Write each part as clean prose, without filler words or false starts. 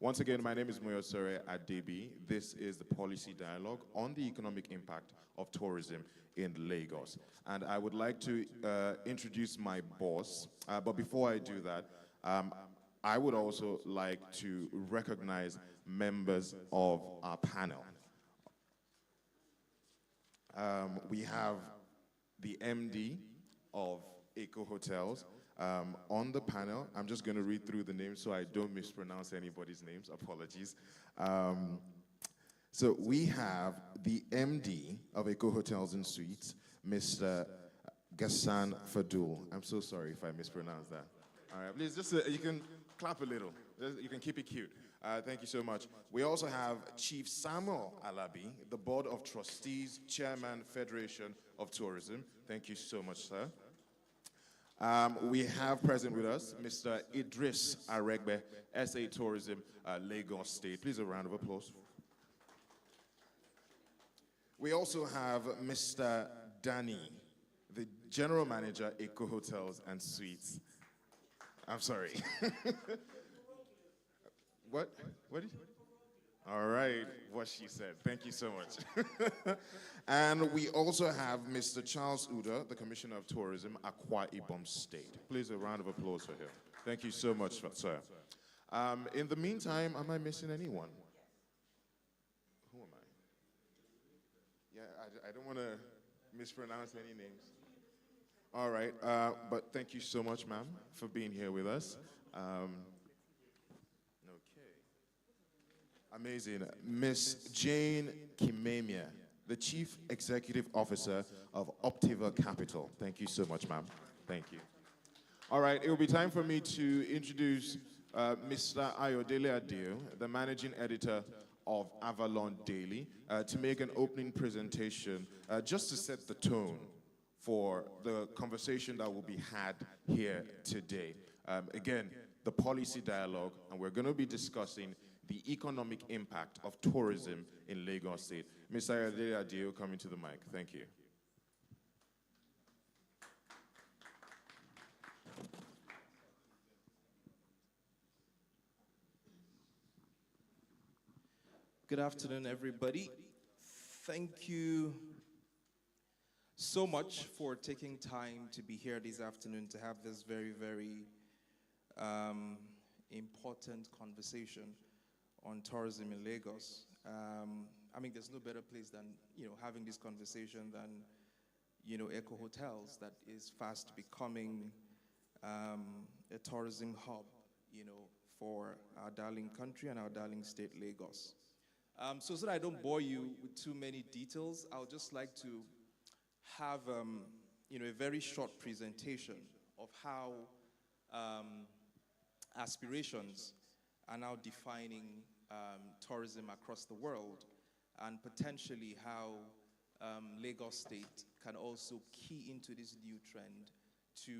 Once again, my name is Moyosere Adebi. This is the Policy Dialogue on the economic impact of tourism in Lagos. And I would like to introduce my boss. But before I do that, I would also like to recognize members of our panel. We have the MD of Eco Hotels on the panel. I'm just going to read through the names so I don't mispronounce anybody's names. Apologies. So we have the MD of Eco Hotels and Suites, Mr. Gassan Fadul. I'm so sorry if I mispronounced that. All right, please just, you can clap a little. You can keep it cute. Thank you so much. We also have Chief Samuel Alabi, the Board of Trustees, Chairman, Federation of Tourism. Thank you so much, sir. We have present with us Mr. Idris Aregbe, SA Tourism, Lagos State. Please a round of applause. We also have Mr. Danny, the General Manager, Eco Hotels and Suites. I'm sorry. What? What did you? All right, what she said. Thank you so much. And we also have Mr. Charles Uda, the Commissioner of Tourism, Akwa Ibom State. Please, a round of applause for him. Thank you so much, sir. In the meantime, am I missing anyone? Who am I? Yeah, I don't want to mispronounce any names. All right, but thank you so much, ma'am, for being here with us. Amazing. Miss Jane Kimemia, the Chief Executive Officer of Optiva Capital. Thank you so much, ma'am. Thank you. All right, it will be time for me to introduce Mr. Ayodele Adio, the Managing Editor of Avalon Daily, to make an opening presentation just to set the tone for the conversation that will be had here today. Again, the policy dialogue, and we're going to be discussing the economic impact of tourism in Lagos State. Mr. Ayodele Adio, coming to the mic. Thank you. Good afternoon, everybody. Thank you so much for taking time to be here this afternoon to have this very, very important conversation on tourism in Lagos. I mean, there's no better place than, having this conversation than, Eco Hotels that is fast becoming a tourism hub, for our darling country and our darling state, Lagos. So that I don't bore you with too many details, I would just like to have, a very short presentation of how aspirations are now defining tourism across the world, and potentially how Lagos State can also key into this new trend to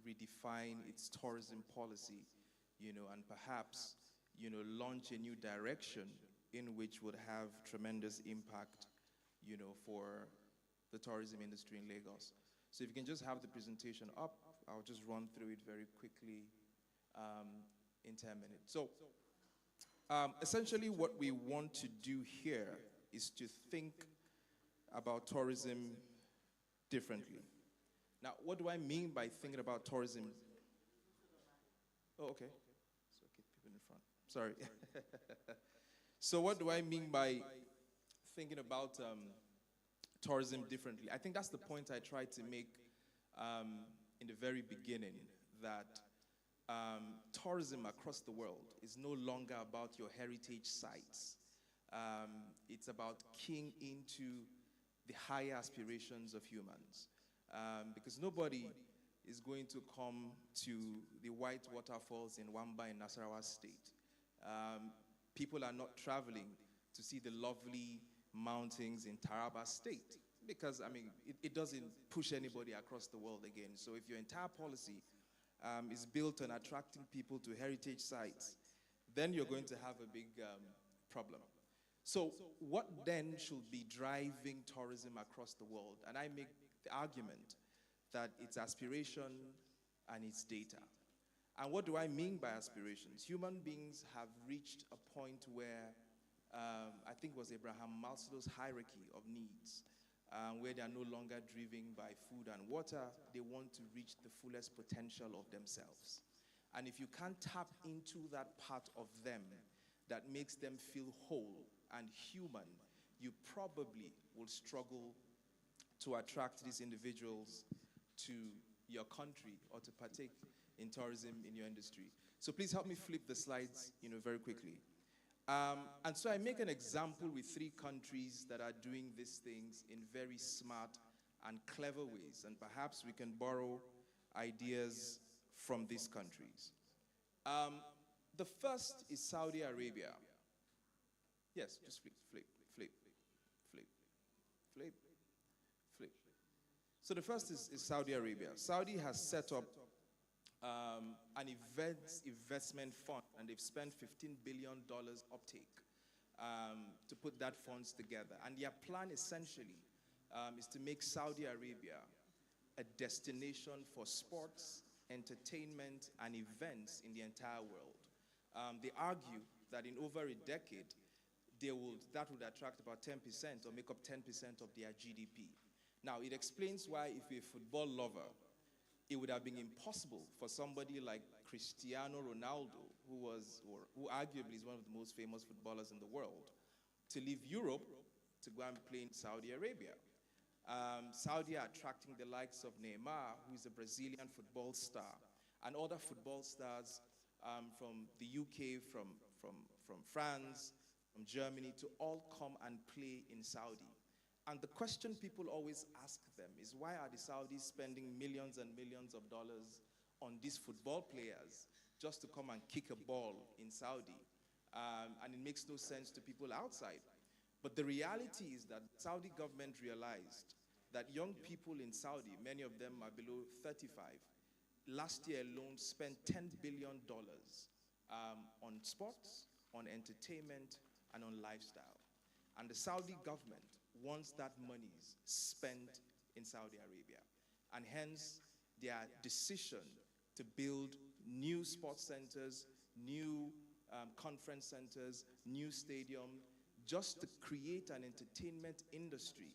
redefine its tourism policy, and perhaps, launch a new direction in which would have tremendous impact, for the tourism industry in Lagos. So if you can just have the presentation up, I'll just run through it very quickly in 10 minutes. So essentially what we want to do here is to think about tourism differently. Now, what do I mean by thinking about tourism? Oh, okay. So keep people in front. Sorry. So what do I mean by thinking about tourism differently? I think that's the point I tried to make in the very beginning, that tourism across the world is no longer about your heritage sites. It's about keying into the higher aspirations of humans. Because nobody is going to come to the white waterfalls in Wamba in Nasarawa State. People are not traveling to see the lovely mountains in Taraba State, because, I mean, it doesn't push anybody across the world again. So if your entire policy is built on attracting people to heritage sites, then you're going to have a big problem. So what then should be driving tourism across the world? And I make the argument that it's aspiration and it's data. And what do I mean by aspirations? Human beings have reached a point where I think it was Abraham Maslow's hierarchy of needs, where they are no longer driven by food and water. They want to reach the fullest potential of themselves. And if you can't tap into that part of them that makes them feel whole and human, you probably will struggle to attract these individuals to your country or to partake in tourism in your industry. So please help me flip the slides, very quickly. And so I make an example with 3 countries that are doing these things in very smart and clever ways, and perhaps we can borrow ideas from these countries. The first is Saudi Arabia. Yes, just flip. So the first is Saudi Arabia. Saudi has set up an investment fund, and they've spent $15 billion uptake to put that funds together. And their plan essentially is to make Saudi Arabia a destination for sports, entertainment, and events in the entire world. They argue that in over a decade, that would attract about 10% or make up 10% of their GDP. Now, it explains why, if you're a football lover, it would have been impossible for somebody like Cristiano Ronaldo, who arguably is one of the most famous footballers in the world, to leave Europe to go and play in Saudi Arabia. Saudi are attracting the likes of Neymar, who is a Brazilian football star, and other football stars from the UK, from France, from Germany, to all come and play in Saudi. And the question people always ask them is, why are the Saudis spending millions and millions of dollars on these football players just to come and kick a ball in Saudi? And it makes no sense to people outside. But the reality is that the Saudi government realized that young people in Saudi, many of them are below 35, last year alone spent $10 billion on sports, on entertainment, and on lifestyle. And the Saudi government wants that money spent in Saudi Arabia. And hence, their decision to build new sports centers, new conference centers, new stadium, just to create an entertainment industry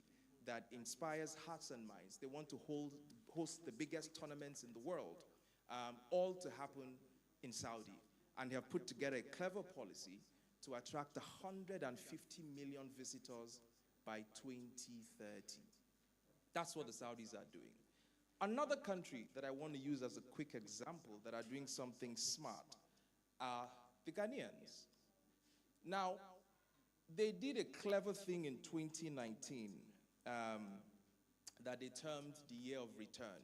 that inspires hearts and minds. They want to host the biggest tournaments in the world, all to happen in Saudi. And they have put together a clever policy to attract 150 million visitors by 2030. That's what the Saudis are doing. Another country that I want to use as a quick example that are doing something smart are the Ghanaians. Now, they did a clever thing in 2019 that they termed the year of return,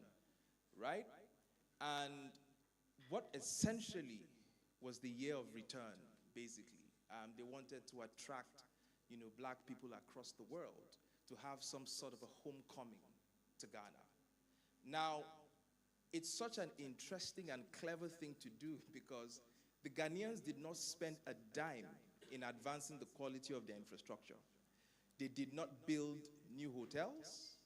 right? And what essentially was the year of return, basically. They wanted to attract black people across the world to have some sort of a homecoming to Ghana. Now, it's such an interesting and clever thing to do because the Ghanaians did not spend a dime in advancing the quality of their infrastructure. They did not build new hotels,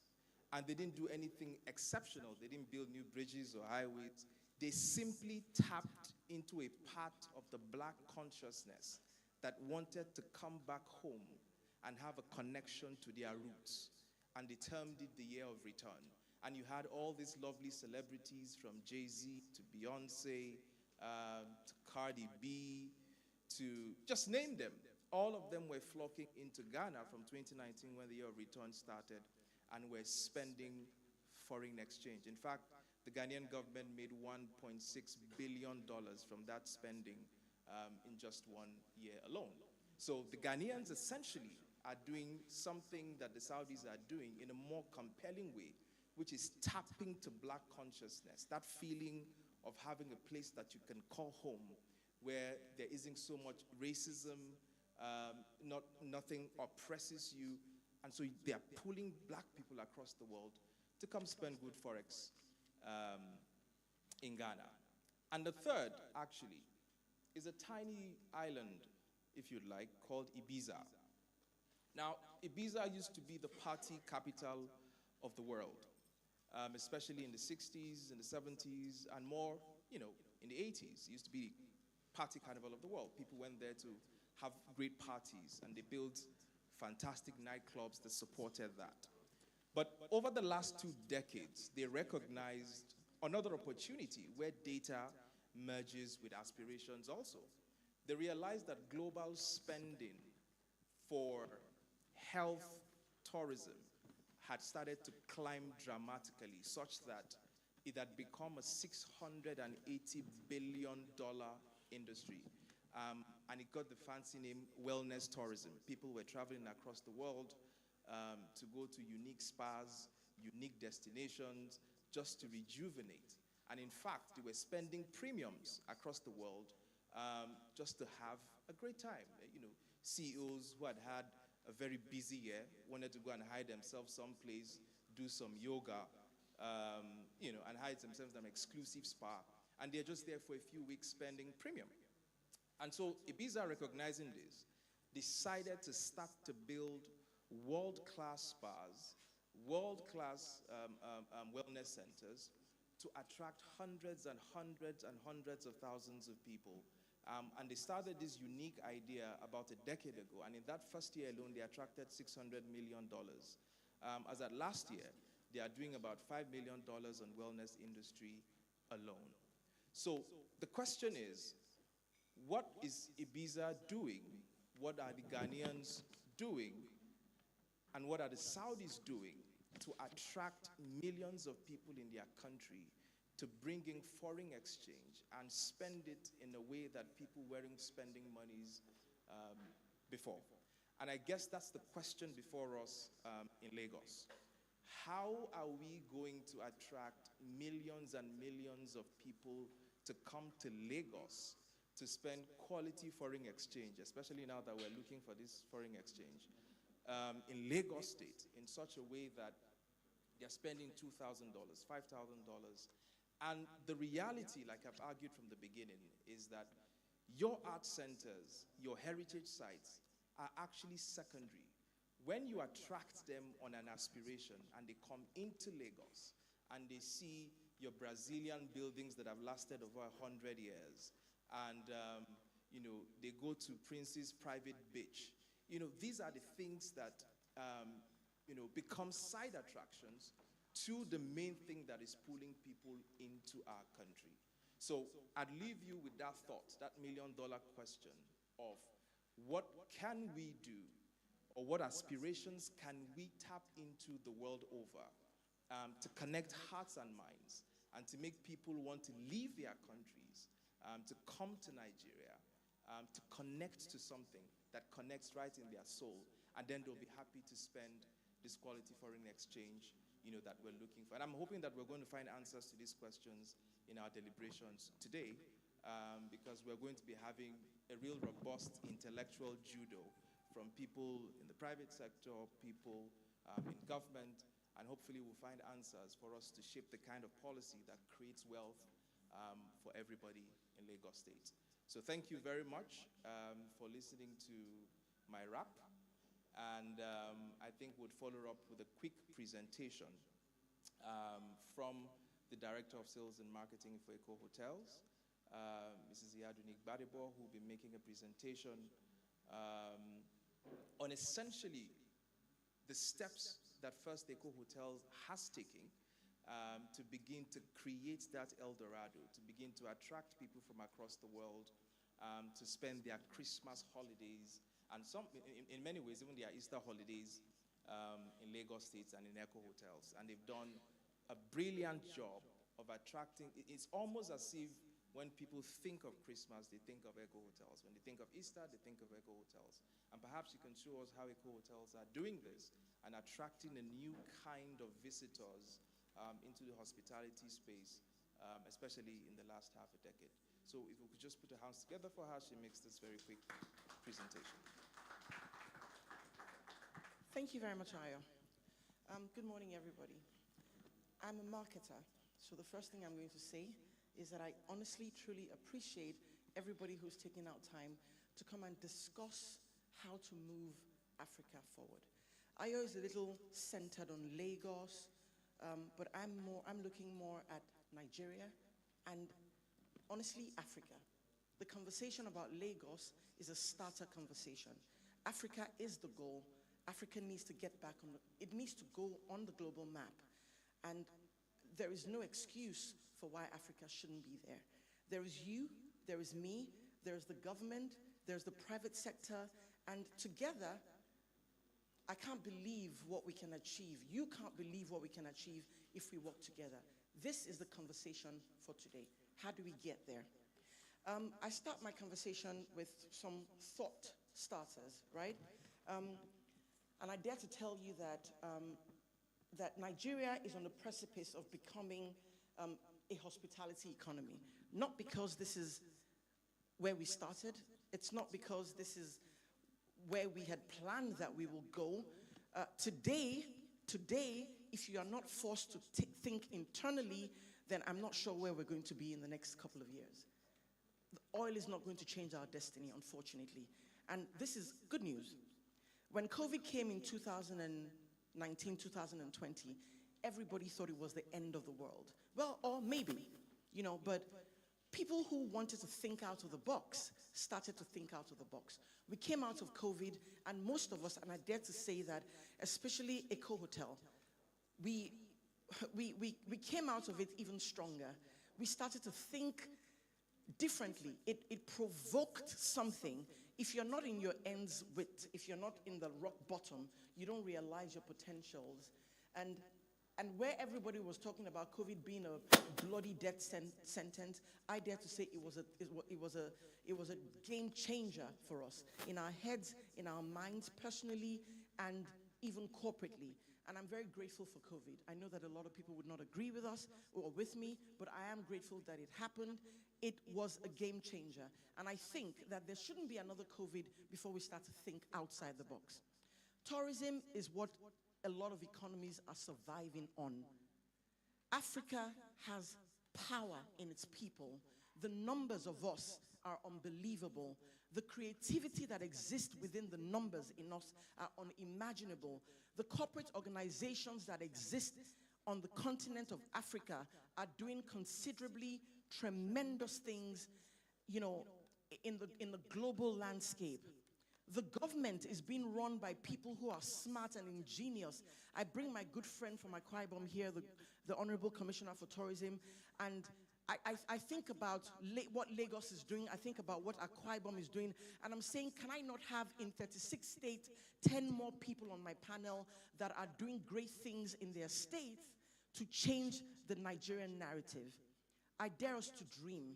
and they didn't do anything exceptional. They didn't build new bridges or highways. They simply tapped into a part of the black consciousness that wanted to come back home and have a connection to their roots. And they termed it the year of return. And you had all these lovely celebrities, from Jay-Z to Beyonce, to Cardi B, to just name them. All of them were flocking into Ghana from 2019 when the year of return started, and were spending foreign exchange. In fact, the Ghanaian government made $1.6 billion from that spending in just 1 year alone. So the Ghanaians essentially are doing something that the Saudis are doing in a more compelling way, which is tapping to black consciousness, that feeling of having a place that you can call home, where there isn't so much racism, nothing oppresses you. And so they are pulling black people across the world to come spend good forex in Ghana. And the third, actually, is a tiny island, if you'd like, called Ibiza. Now, Ibiza used to be the party capital of the world, especially in the 60s, in the 70s, and more, in the 80s. It used to be party carnival of the world. People went there to have great parties, and they built fantastic nightclubs that supported that. But over the last 2 decades, they recognized another opportunity where data merges with aspirations also. They realized that global spending for health tourism had started to climb dramatically, such that it had become a $680 billion industry. And it got the fancy name wellness tourism. People were traveling across the world to go to unique spas, unique destinations, just to rejuvenate. And in fact, they were spending premiums across the world just to have a great time. You know, CEOs who had had a very busy year wanted to go and hide themselves someplace, do some yoga, you know, and hide themselves in an exclusive spa. And they're just there for a few weeks spending premium. And so Ibiza, recognizing this, decided to start to build world-class spas, world-class wellness centers to attract hundreds and hundreds and hundreds of thousands of people. And they started this unique idea about a decade ago. And in that first year alone, they attracted $600 million. As at last year, they are doing about $5 million on wellness industry alone. So the question is, what is Ibiza doing? What are the Ghanaians doing? And what are the Saudis doing to attract millions of people in their country to bring in foreign exchange and spend it in a way that people weren't spending monies before? And I guess that's the question before us in Lagos. How are we going to attract millions and millions of people to come to Lagos to spend quality foreign exchange, especially now that we're looking for this foreign exchange, in Lagos State in such a way that they're spending $2,000, $5,000. And the reality, like I've argued from the beginning, is that your art centers, your heritage sites, are actually secondary. When you attract them on an aspiration and they come into Lagos and they see your Brazilian buildings that have lasted over 100 years, and you know, they go to Prince's private beach, you know, these are the things that you know, become side attractions to the main thing that is pulling people into our country. So I'd leave you with that thought, that million-dollar question of what can we do, or what aspirations can we tap into the world over to connect hearts and minds and to make people want to leave their countries, to come to Nigeria, to connect to something that connects right in their soul, and then they'll be happy to spend this quality foreign exchange, you know, that we're looking for. And I'm hoping that we're going to find answers to these questions in our deliberations today, because we're going to be having a real robust intellectual judo from people in the private sector, people in government, and hopefully we'll find answers for us to shape the kind of policy that creates wealth for everybody in Lagos State. So thank you very much for listening to my rap. And I think we'll follow up with a quick presentation from the Director of Sales and Marketing for Eco Hotels, Mrs. Iyadunik Badebo, who will be making a presentation on essentially the steps that First Eco Hotels has taken to begin to create that El Dorado, to begin to attract people from across the world to spend their Christmas holidays, and some, in many ways, even their Easter holidays in Lagos State and in Eco Hotels. And they've done a brilliant job of attracting. It's almost as if when people think of Christmas, they think of Eco Hotels. When they think of Easter, they think of Eco Hotels. And perhaps you can show us how Eco Hotels are doing this and attracting a new kind of visitors into the hospitality space, especially in the last half a decade. So if we could just put our hands together for her, she makes this very quick presentation. Thank you very much, Ayo. Good morning, everybody. I'm a marketer, so the first thing I'm going to say is that I honestly, truly appreciate everybody who's taken out time to come and discuss how to move Africa forward. Ayo is a little centered on Lagos, but I'm looking more at Nigeria and honestly, Africa. The conversation about Lagos is a starter conversation. Africa is the goal. Africa needs to get back on it needs to go on the global map. And there is no excuse for why Africa shouldn't be there. There is you, there is me, there is the government, there's the private sector, and together, I can't believe what we can achieve. You can't believe what we can achieve if we work together. This is the conversation for today. How do we get there? I start my conversation with some thought starters, right? And I dare to tell you that, that Nigeria is on the precipice of becoming a hospitality economy. Not because this is where we started. It's not because this is where we had planned that we will go. Today, if you are not forced to think internally, then I'm not sure where we're going to be in the next couple of years. The oil is not going to change our destiny, unfortunately. And this is good news. When COVID came in 2019, 2020, everybody thought it was the end of the world. Well, or maybe, but people who wanted to think out of the box started to think out of the box. We came out of COVID, and most of us, and I dare to say that, especially Eco Hotel, we came out of it even stronger. We started to think differently. It provoked something. If you're not in your ends width, if you're not in the rock bottom, you don't realize your potentials. And where everybody was talking about COVID being a bloody death sentence, I dare to say it was a game changer for us in our heads, in our minds, personally, and even corporately. And I'm very grateful for COVID. I know that a lot of people would not agree with us or with me, but I am grateful that it happened. It was a game changer. And I think that there shouldn't be another COVID before we start to think outside the box. Tourism is what a lot of economies are surviving on. Africa has power in its people. The numbers of us are unbelievable. The creativity that exists within the numbers in us are unimaginable. The corporate organizations that exist on the continent of Africa are doing considerably tremendous things, in the global landscape. The government is being run by people who are smart and ingenious. I bring my good friend from Akwa Ibom here, the Honorable Commissioner for Tourism, and I think about what Lagos is doing. I think about what Akwa Ibom is doing, and I'm saying, can I not have in 36 states 10 more people on my panel that are doing great things in their states to change the Nigerian narrative? I dare us to dream,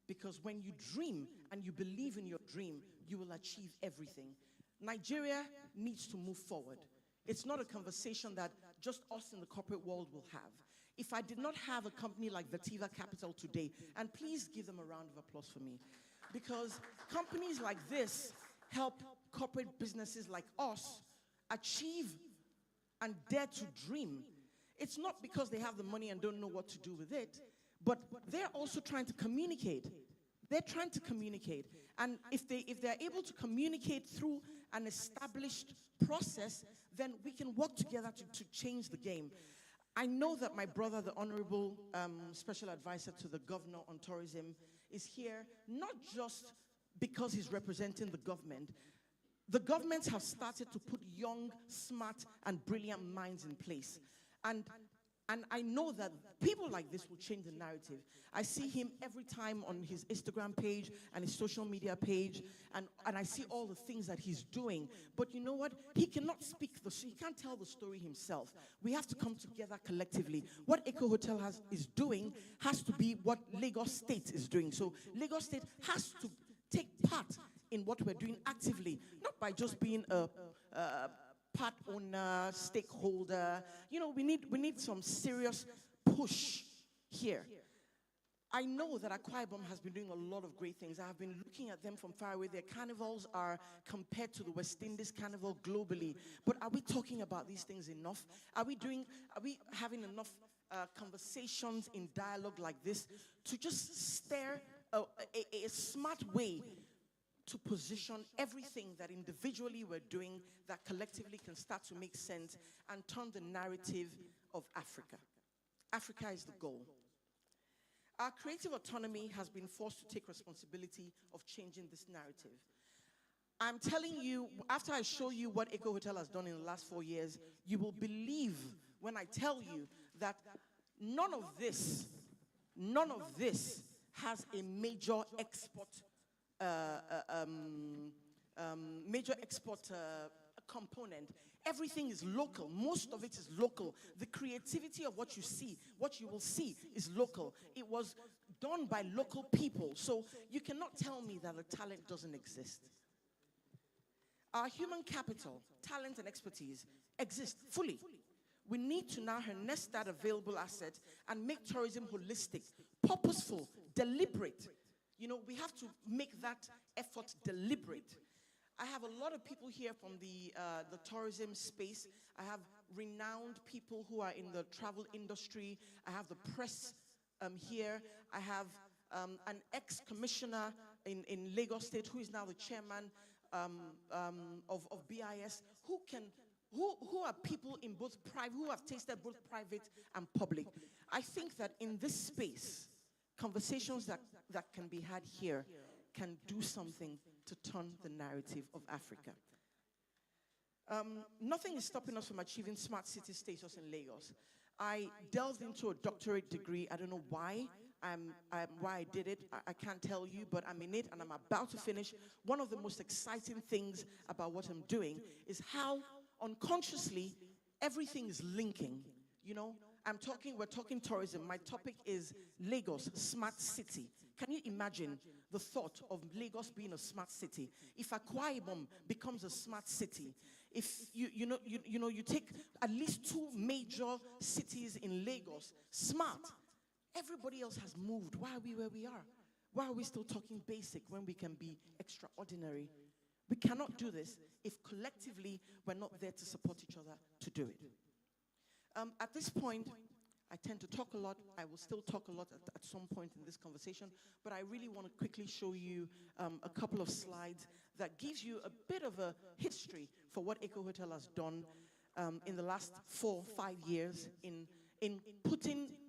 because when you dream and you believe in your dream, you will achieve everything. Nigeria needs to move forward. It's not a conversation that just us in the corporate world will have. If I did not have a company like Vertiva Capital today, and please give them a round of applause for me, because companies like this help corporate businesses like us achieve and dare to dream. It's not because they have the money and don't know what to do with it, but they're also trying to communicate. They're trying to communicate. And if they're able to communicate through an established process, then we can work together to change the game. I know that my brother, the Honorable Special Advisor to the Governor on Tourism, is here not just because he's representing the government. The governments have started to put young, smart, and brilliant minds in place. And I know that people like this will change the narrative. I see him every time on his Instagram page and his social media page, and I see all the things that he's doing. But you know what? He cannot he can't tell the story himself. We have to come together collectively. What Eco Hotel is doing has to be what Lagos State is doing. So Lagos State has to take part in what we're doing actively, not by just being a part owner, stakeholder. We need some serious push here. I know that Akwa Ibom has been doing a lot of great things. I have been looking at them from far away. Their carnivals are compared to the West Indies carnival globally. But are we talking about these things enough? Are we having enough conversations in dialogue like this to just steer a smart way to position everything that individually we're doing that collectively can start to make sense and turn the narrative of Africa? Africa is the goal. Our creative autonomy has been forced to take responsibility of changing this narrative. I'm telling you, after I show you what Eco Hotel has done in the last 4 years, you will believe when I tell you that none of this has a uh, uh, um, major export component. Everything is local. Most of it is local. The creativity of what you see, what you will see, is local. It was done by local people. So you cannot tell me that the talent doesn't exist. Our human capital, talent, and expertise exist fully. We need to now harness that available asset and make tourism holistic, purposeful, deliberate. You know, we have to make that effort deliberate. I have a lot of people here from the tourism space. I have renowned people who are in the travel industry. I have the press here. I have an ex-commissioner in Lagos State who is now the chairman of BIS, who are people in both private, who have tasted both private and public. I think that in this space, conversations that can be had here can do something to turn the narrative of Africa. Nothing is stopping us from achieving smart city status in Lagos. I delved into a doctorate degree. I don't know why. Why I did it, I can't tell you, but I'm in it and I'm about to finish. One of the most exciting things about what I'm doing is how unconsciously everything is linking. You know, we're talking tourism. My topic is Lagos, smart city. Can you imagine the thought of Lagos being a smart city? If Akwa Ibom becomes a smart city, if you take at least 2 major cities in Lagos, smart. Everybody else has moved. Why are we where we are? Why are we still talking basic when we can be extraordinary? We cannot do this if collectively we're not there to support each other to do it. At this point, I tend to talk a lot. I will still talk a lot at some point in this conversation, but I really want to quickly show you a couple of slides that gives you a bit of a history for what Eco Hotel has done in the last 4-5 years in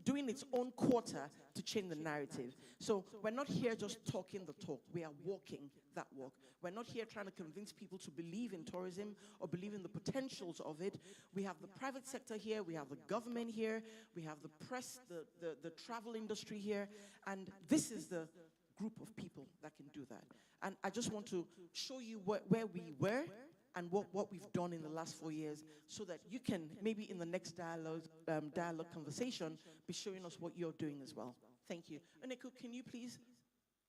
doing its own quarter to change the narrative. So we're not here just talking the talk, we are walking that walk. We're not here trying to convince people to believe in tourism or believe in the potentials of it. We have the private sector here, we have the government here, we have the press, the travel industry here, and this is the group of people that can do that. And I just want to show you where we were and what we've done in the last 4 years, so that you can, maybe in the next dialogue conversation, be showing us what you're doing as well. Thank you. Oneku, can you please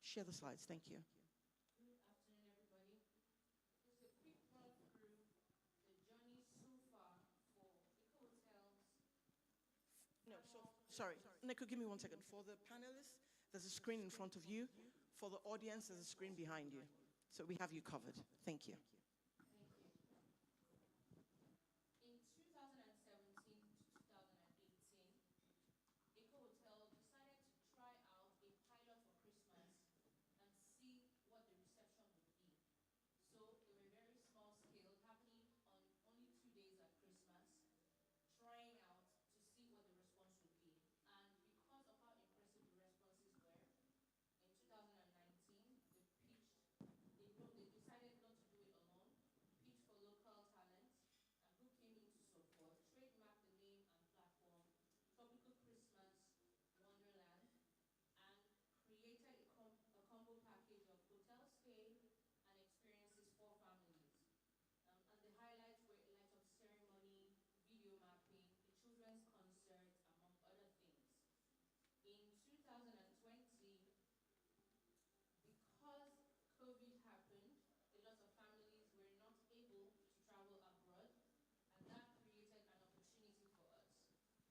share the slides? Thank you. Good afternoon, everybody. Just a quick run through the journey so far for Eco Hotels. No, sorry. Oneku, give me 1 second. For the panelists, there's a screen in front of you. For the audience, there's a screen behind you. So we have you covered. Thank you. In 2017 to 2018, Eco Hotel decided to try out a pilot for Christmas and see what the reception would be. So they were very small scale, happening on only 2 days at Christmas, trying out to see what the response would be. And because of how impressive the responses were, in 2019, they decided not to do it alone, pitched for local talent, who came in to support, trademarked the name and platform, Tropical Christmas Wonderland, and created a combo package of hotel stay and experiences for families. And the highlights were a light up ceremony, video mapping, a children's concert, among other things. In 2020, because COVID happened, a lot of families were not able to travel abroad, and that created an opportunity for us.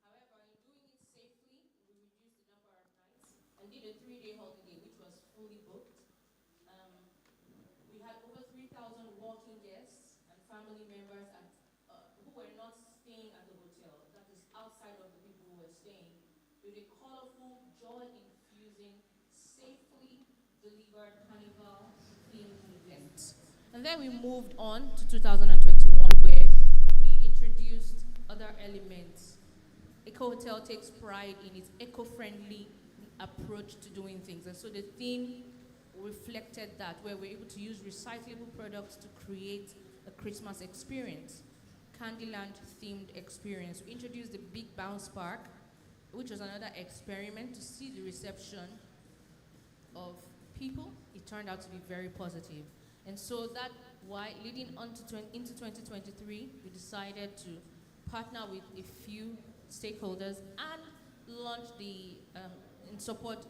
However, in doing it safely, we reduced the number of nights and did a 3-day holiday, which was fully booked. We had over 3,000 walking guests and family members who were not staying at the hotel, that is outside of the people who were staying, with a colorful, joy-infusing, safely delivered carnival themed event. And then we moved on to 2021, where we introduced other elements. Eco Hotel takes pride in its eco-friendly approach to doing things. And so the theme reflected that, where we're able to use recyclable products to create a Christmas experience, Candyland themed experience. We introduced the Big Bounce Park, which was another experiment to see the reception of people. It turned out to be very positive. And so that why, leading on to into 2023, we decided to partner with a few stakeholders and launch the, in support,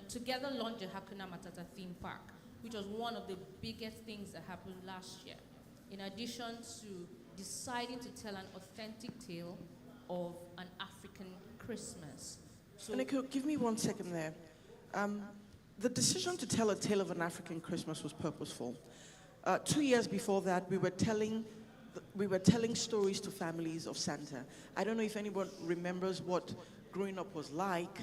together launch the Hakuna Matata theme park, which was one of the biggest things that happened last year. In addition to deciding to tell an authentic tale of an African Christmas. So, Nico, give me 1 second there. The decision to tell a tale of an African Christmas was purposeful. 2 years before that, we were telling stories to families of Santa. I don't know if anyone remembers what growing up was like.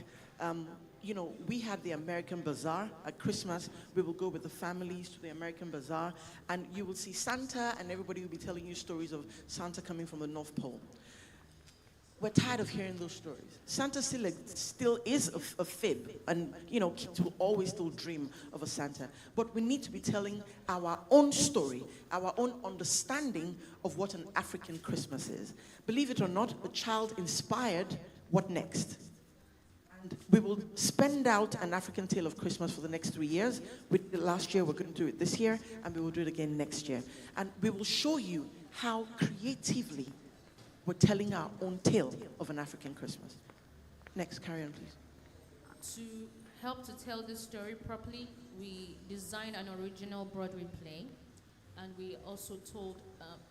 You know, we had the American Bazaar at Christmas. We will go with the families to the American Bazaar, and you will see Santa, and everybody will be telling you stories of Santa coming from the North Pole. We're tired of hearing those stories. Santa still is a fib, and you know, kids will always still dream of a Santa. But we need to be telling our own story, our own understanding of what an African Christmas is. Believe it or not, the child inspired What Next? And we will spend out an African tale of Christmas for the next 3 years. We did it last year, we're going to do it this year, and we will do it again next year. And we will show you how creatively we're telling our own tale of an African Christmas. Next, carry on, please. to help to tell this story properly, we designed an original Broadway play, and we also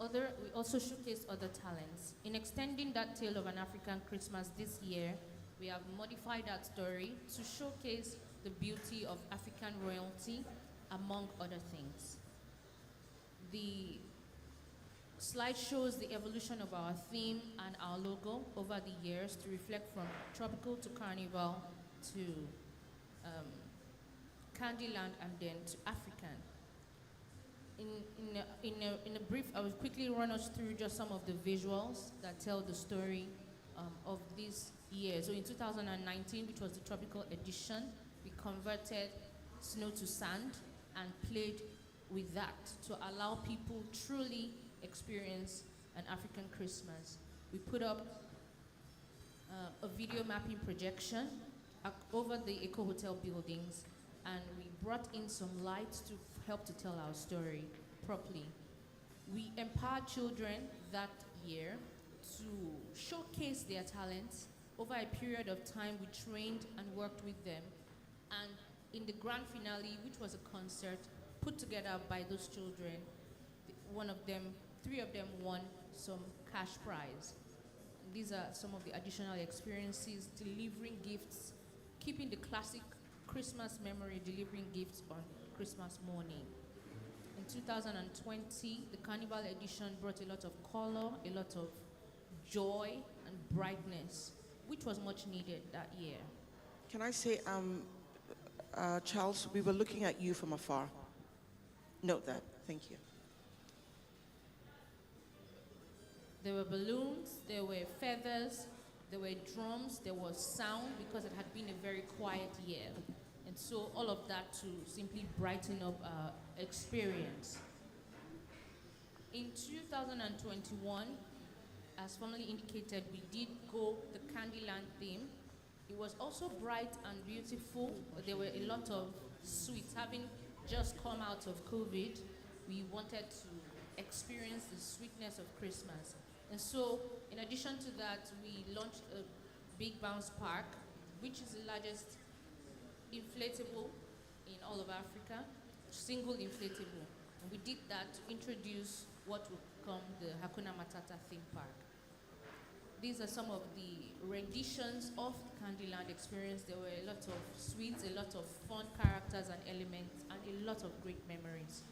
we also showcased other talents. In extending that tale of an African Christmas this year, we have modified that story to showcase the beauty of African royalty, among other things. The slide shows the evolution of our theme and our logo over the years to reflect from tropical to carnival to Candyland and then to African. In a brief, I will quickly run us through just some of the visuals that tell the story of this year. So in 2019, which was the tropical edition, we converted snow to sand and played with that to allow people truly experience an African Christmas. We put up a video mapping projection over the Eco Hotel buildings, and we brought in some lights to help to tell our story properly. We empowered children that year to showcase their talents. Over a period of time, we trained and worked with them, and in the grand finale, which was a concert put together by those children, three of them won some cash prize. These are some of the additional experiences: delivering gifts, keeping the classic Christmas memory, delivering gifts on Christmas morning. In 2020, the Carnival edition brought a lot of color, a lot of joy and brightness, which was much needed that year. Can I say, Charles, we were looking at you from afar. Note that. Thank you. There were balloons, there were feathers, there were drums, there was sound, because it had been a very quiet year. And so all of that to simply brighten up our experience. In 2021, as formally indicated, we did go the Candyland theme. It was also bright and beautiful. There were a lot of sweets. Having just come out of COVID, we wanted to experience the sweetness of Christmas. And so, in addition to that, we launched a Big Bounce Park, which is the largest inflatable in all of Africa, single inflatable. And we did that to introduce what will become the Hakuna Matata theme park. These are some of the renditions of the Candyland experience. There were a lot of sweets, a lot of fun characters and elements, and a lot of great memories.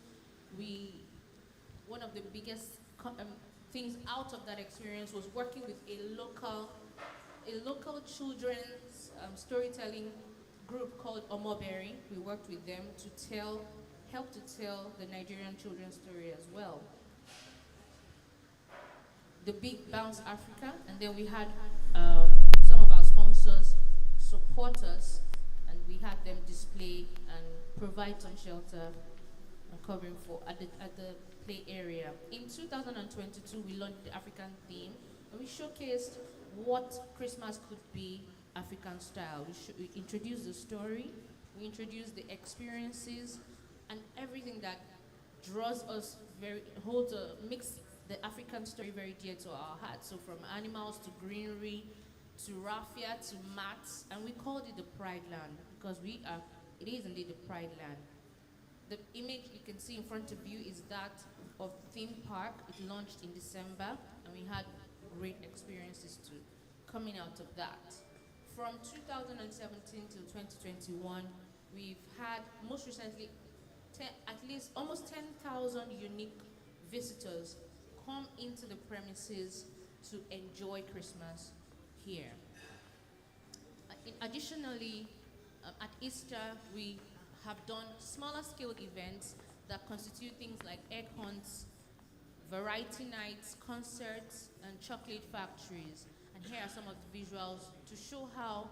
One of the biggest things out of that experience was working with a local children's storytelling group called Omoberry. We worked with them to help to tell the Nigerian children's story as well. The Big Bounce Africa, and then we had some of our sponsors support us, and we had them display and provide some shelter and covering for at the play area. In 2022, we launched the African theme, and we showcased what Christmas could be African style. We introduced the story, we introduced the experiences, and everything that draws us makes the African story very dear to our hearts. So from animals to greenery, to raffia, to mats, and we called it the Pride Land because it is indeed the Pride Land. The image you can see in front of you is that of theme park. It launched in December, and we had great experiences coming out of that. From 2017 to 2021, we've had most recently at least almost 10,000 unique visitors come into the premises to enjoy Christmas here. Additionally, at Easter, we have done smaller scale events that constitute things like egg hunts, variety nights, concerts, and chocolate factories. And here are some of the visuals to show how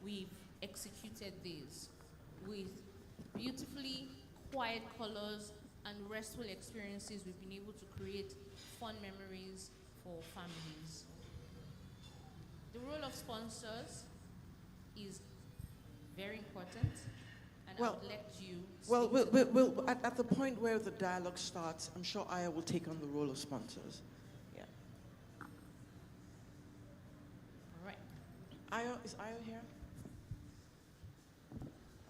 we've executed these with beautifully quiet colors and restful experiences. We've been able to create fun memories for families. The role of sponsors is very important, and I would let you at the point where the dialogue starts, I'm sure Aya will take on the role of sponsors. Yeah. All right. Is Aya here?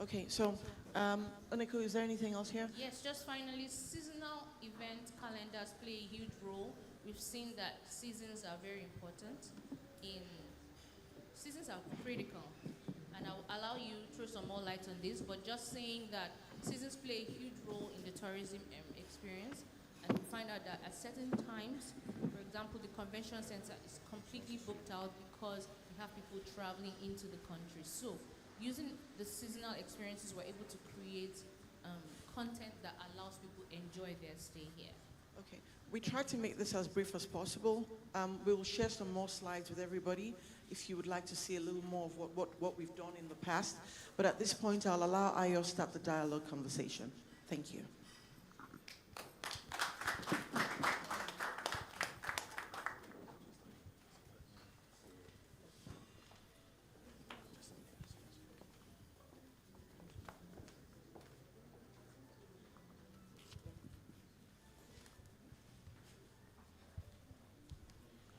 Okay, so, Oneko, is there anything else here? Yes, just finally, seasonal event calendars play a huge role. We've seen that seasons are very important. Seasons are critical, and I'll allow you to throw some more light on this, but just saying that seasons play a huge role in the tourism experience, and we find out that at certain times, for example, the convention center is completely booked out because we have people traveling into the country. So using the seasonal experiences, we're able to create content that allows people to enjoy their stay here. Okay, we tried to make this as brief as possible. We will share some more slides with everybody if you would like to see a little more of what we've done in the past. But at this point, I'll allow Ayo to start the dialogue conversation. Thank you.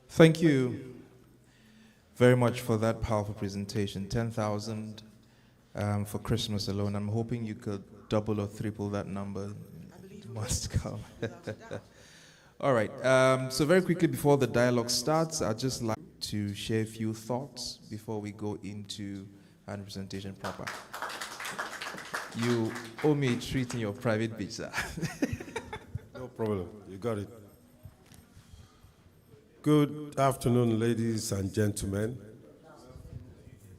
Thank you very much for that powerful presentation. 10,000 for Christmas alone. I'm hoping you could double or triple that number. Must come. All right. So very quickly before the dialogue starts, I'd just like to share a few thoughts before we go into our presentation proper. You owe me a treat in your private beach, sir. No problem. You got it. Good afternoon, ladies and gentlemen.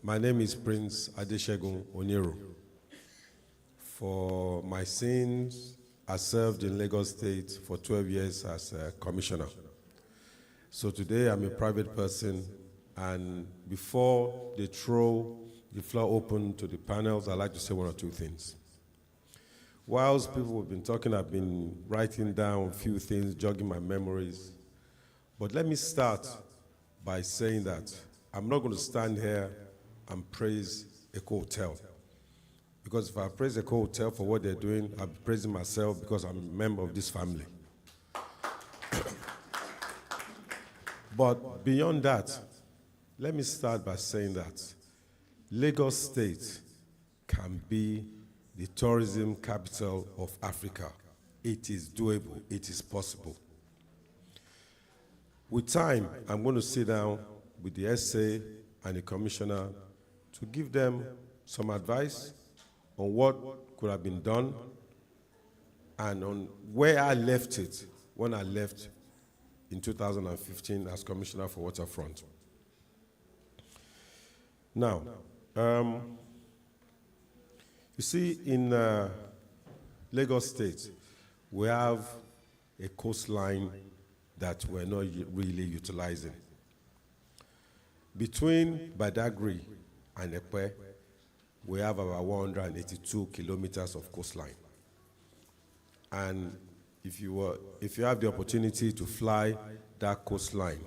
My name is Prince Adeshegun Onyero. For my sins, I served in Lagos State for 12 years as a commissioner. So today I'm a private person, and before they throw the floor open to the panels, I'd like to say one or two things. Whilst people have been talking, I've been writing down a few things, jogging my memories. But let me start by saying that I'm not going to stand here and praise Eco Hotel. Because if I praise Eco Hotel for what they're doing, I'll be praising myself because I'm a member of this family. But beyond that, let me start by saying that Lagos State can be the tourism capital of Africa. It is doable. It is possible. With time, I'm going to sit down with the SA and the commissioner to give them some advice on what could have been done and on where I left it when I left in 2015 as commissioner for Waterfront. Now, you see, in Lagos State, we have a coastline that we're not really utilizing. Between Badagry and Ekpe, we have about 182 kilometers of coastline. And if you have the opportunity to fly that coastline,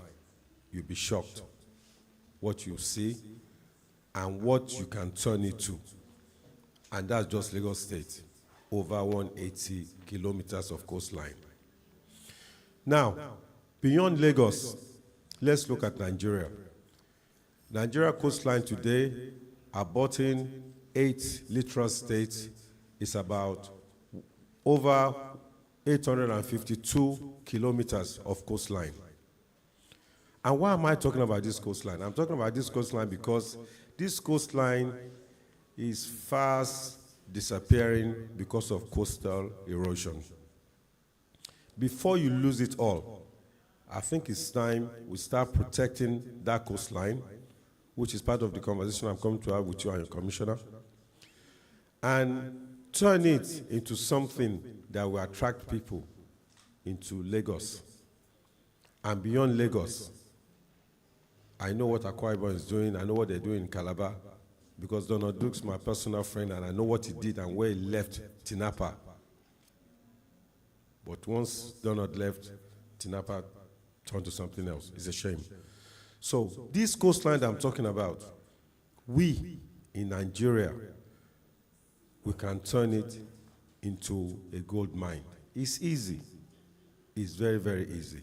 you'll be shocked what you see and what you can turn it to. And that's just Lagos State, over 180 kilometers of coastline. Now, beyond Lagos, let's look at Nigeria. Nigeria coastline today, abutting 8 littoral states, is about over 852 kilometers of coastline. And why am I talking about this coastline? I'm talking about this coastline because this coastline is fast disappearing because of coastal erosion. Before you lose it all, I think it's time we start protecting that coastline, which is part of the conversation I'm coming to have with you and your commissioner, and turn it into something that will attract people into Lagos. And beyond Lagos, I know what Akwa Ibom is doing, I know what they're doing in Calabar, because Donald Duke's my personal friend, and I know what he did and where he left Tinapa. But once Donald left, Tinapa turned to something else. It's a shame. So this coastline that I'm talking about, we in Nigeria, we can turn it into a gold mine. It's easy. It's very, very easy.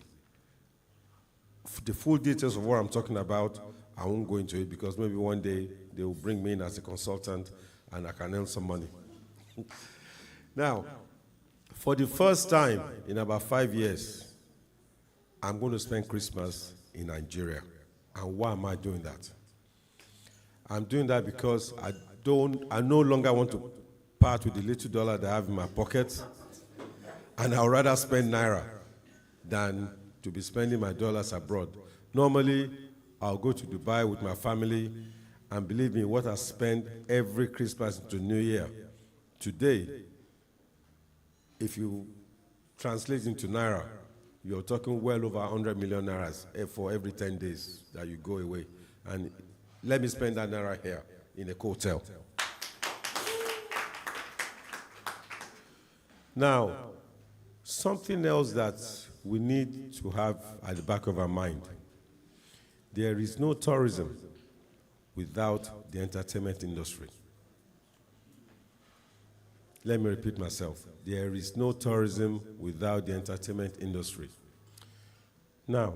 The full details of what I'm talking about, I won't go into it because maybe one day they will bring me in as a consultant and I can earn some money. Now, for the first time in about 5 years, I'm going to spend Christmas in Nigeria. And why am I doing that? I'm doing that because I no longer want to part with the little dollar that I have in my pocket, and I'd rather spend Naira than to be spending my dollars abroad. Normally, I'll go to Dubai with my family, and believe me, what I spend every Christmas to New Year, today, if you translate into Naira, you're talking well over 100 million Nairas for every 10 days that you go away. And let me spend that Naira here in a hotel. Now, something else that we need to have at the back of our mind. There is no tourism without the entertainment industry. Let me repeat myself. There is no tourism without the entertainment industry. Now,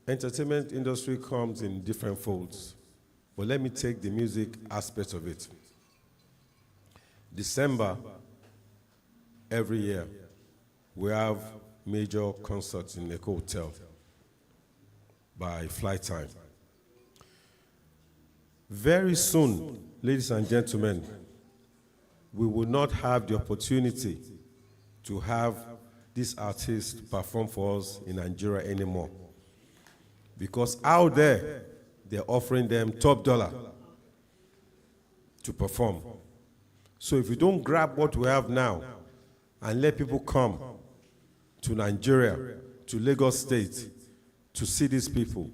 entertainment industry comes in different folds, but let me take the music aspect of it. December, every year, we have major concerts in the hotel by flight time. Very soon, ladies and gentlemen, we will not have the opportunity to have these artists perform for us in Nigeria anymore. Because out there, they're offering them top dollar to perform. So if you don't grab what we have now and let people come to Nigeria, to Lagos State, to see these people,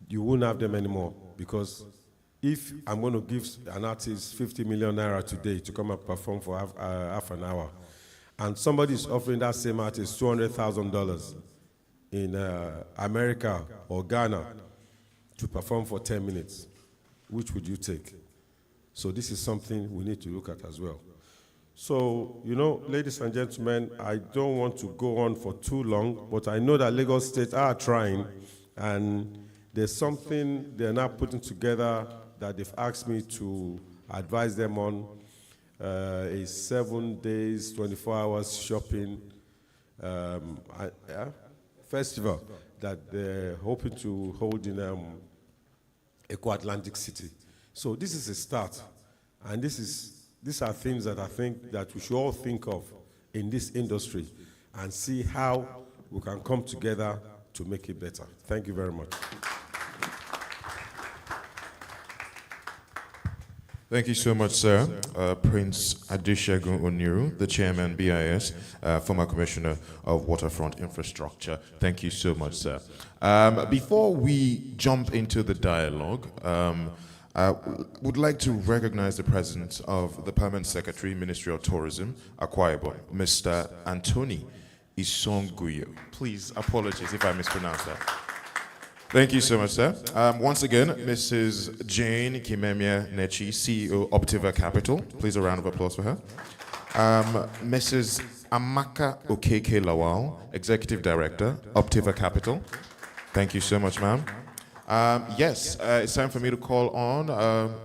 you won't have them anymore. Because if I'm going to give an artist 50 million Naira today to come and perform for half an hour, and somebody is offering that same artist $200,000 in America or Ghana to perform for 10 minutes, which would you take? So this is something we need to look at as well. So, you know, ladies and gentlemen, I don't want to go on for too long, but I know that Lagos State are trying, and there's something they're now putting together that they've asked me to advise them on, a 7 days, 24 hours shopping festival that they're hoping to hold in Eco Atlantic City. So this is a start, and these are things that I think that we should all think of in this industry and see how we can come together to make it better. Thank you very much. Thank you so much, sir. Prince Adeshegun Oniru, the chairman, BIS, former commissioner of waterfront infrastructure. Thank you so much, sir. Before we jump into the dialogue, I would like to recognize the presence of the Permanent Secretary, Ministry of Tourism, Akwa Ibom, Mr. Anthony Isonguyo. Please, apologies if I mispronounced that. Thank you so much, sir. Once again, Mrs. Jane Kimemia Nechi, CEO, Optiva Capital. Please, a round of applause for her. Mrs. Amaka Okeke Lawal, Executive Director, Optiva Capital. Thank you so much, ma'am. Yes, it's time for me to call on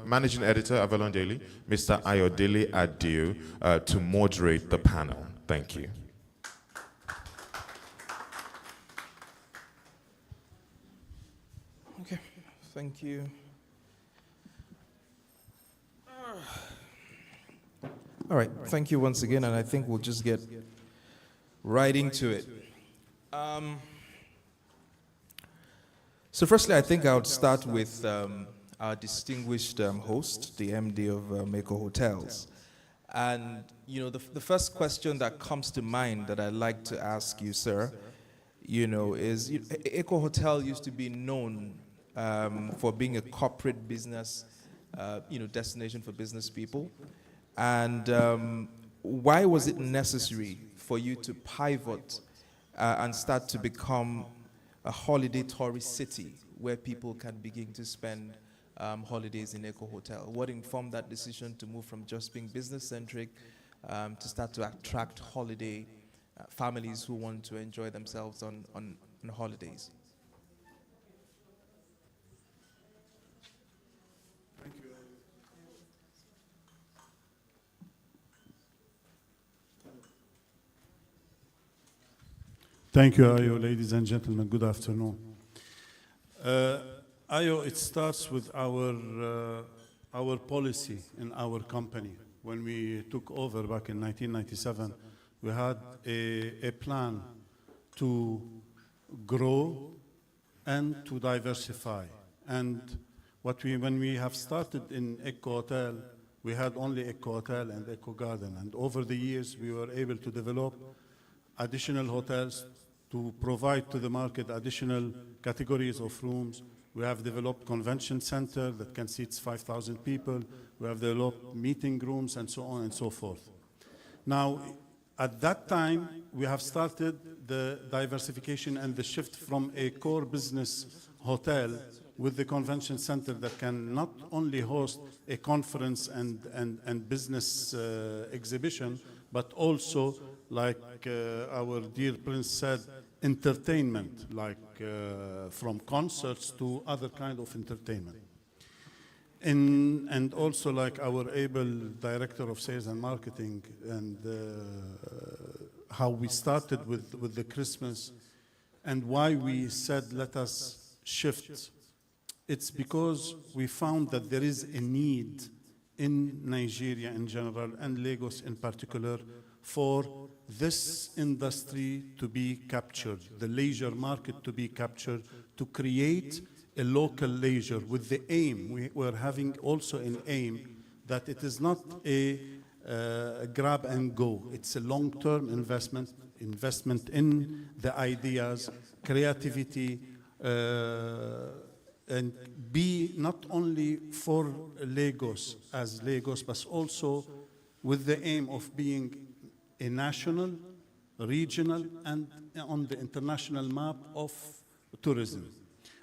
Managing Editor, Avalon Daily, Mr. Ayodele Adio, to moderate the panel. Thank you. Okay, thank you. All right, thank you once again, and I think we'll just get right into it. So firstly, I think I would start with our distinguished host, the MD of Mako Hotels. And, you know, the first question that comes to mind that I'd like to ask you, sir, you know, is Eco Hotel used to be known for being a corporate business, you know, destination for business people. And why was it necessary for you to pivot and start to become a holiday tourist city where people can begin to spend holidays in Eco Hotel? What informed that decision to move from just being business-centric to start to attract holiday families who want to enjoy themselves on holidays? Thank you, Ayo. Ladies and gentlemen, good afternoon. Ayo, it starts with our policy in our company. When we took over back in 1997, we had a plan to grow and to diversify. And when we have started in Eco Hotel, we had only Eco Hotel and Eco Garden. And over the years, we were able to develop additional hotels to provide to the market additional categories of rooms. We have developed convention center that can seat 5,000 people. We have developed meeting rooms and so on and so forth. Now, at that time, we have started the diversification and the shift from a core business hotel with the convention center that can not only host a conference and business exhibition, but also, like our dear Prince said, entertainment, like from concerts to other kind of entertainment. And also like our able director of sales and marketing, and how we started with the Christmas and why we said let us shift. It's because we found that there is a need in Nigeria in general and Lagos in particular for this industry to be captured, the leisure market to be captured, to create a local leisure with the aim. We're having also an aim that it is not a grab and go. It's a long-term investment in the ideas, creativity, and be not only for Lagos as Lagos, but also with the aim of being a national, regional, and on the international map of tourism.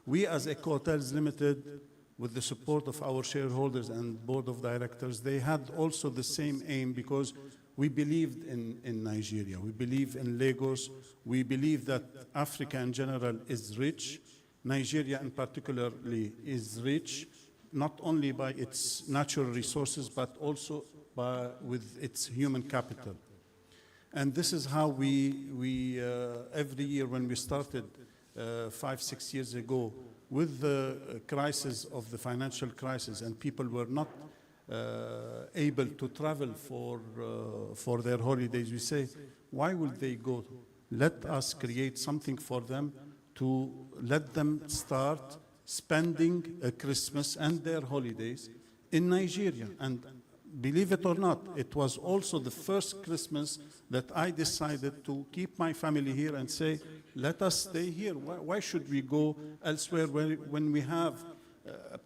We as Eco Hotels Limited, with the support of our shareholders and board of directors, they had also the same aim because we believed in Nigeria. We believe in Lagos. We believe that Africa in general is rich. Nigeria in particularly is rich, not only by its natural resources, but also with its human capital. And this is how we every year when we started 5-6 years ago with the crisis of the financial crisis and people were not able to travel for their holidays, we say, why will they go? Let us create something for them to let them start spending Christmas and their holidays in Nigeria. And believe it or not, it was also the first Christmas that I decided to keep my family here and say, let us stay here. Why should we go elsewhere when we have,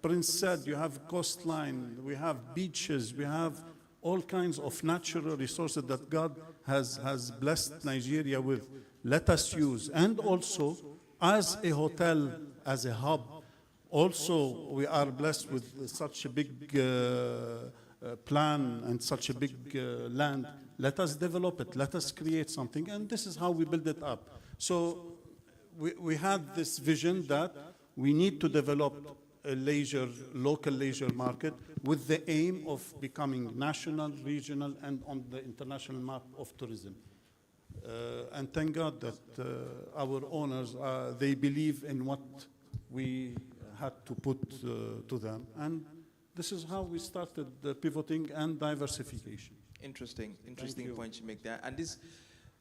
Prince said, you have coastline, we have beaches, we have all kinds of natural resources that God has blessed Nigeria with. Let us use. And also, as a hotel, as a hub, also we are blessed with such a big plan and such a big land. Let us develop it. Let us create something. And this is how we build it up. So we had this vision that we need to develop a local leisure market with the aim of becoming national, regional, and on the international map of tourism. And thank God that our owners, they believe in what we had to put to them. And this is how we started the pivoting and diversification. Interesting point you make there. And this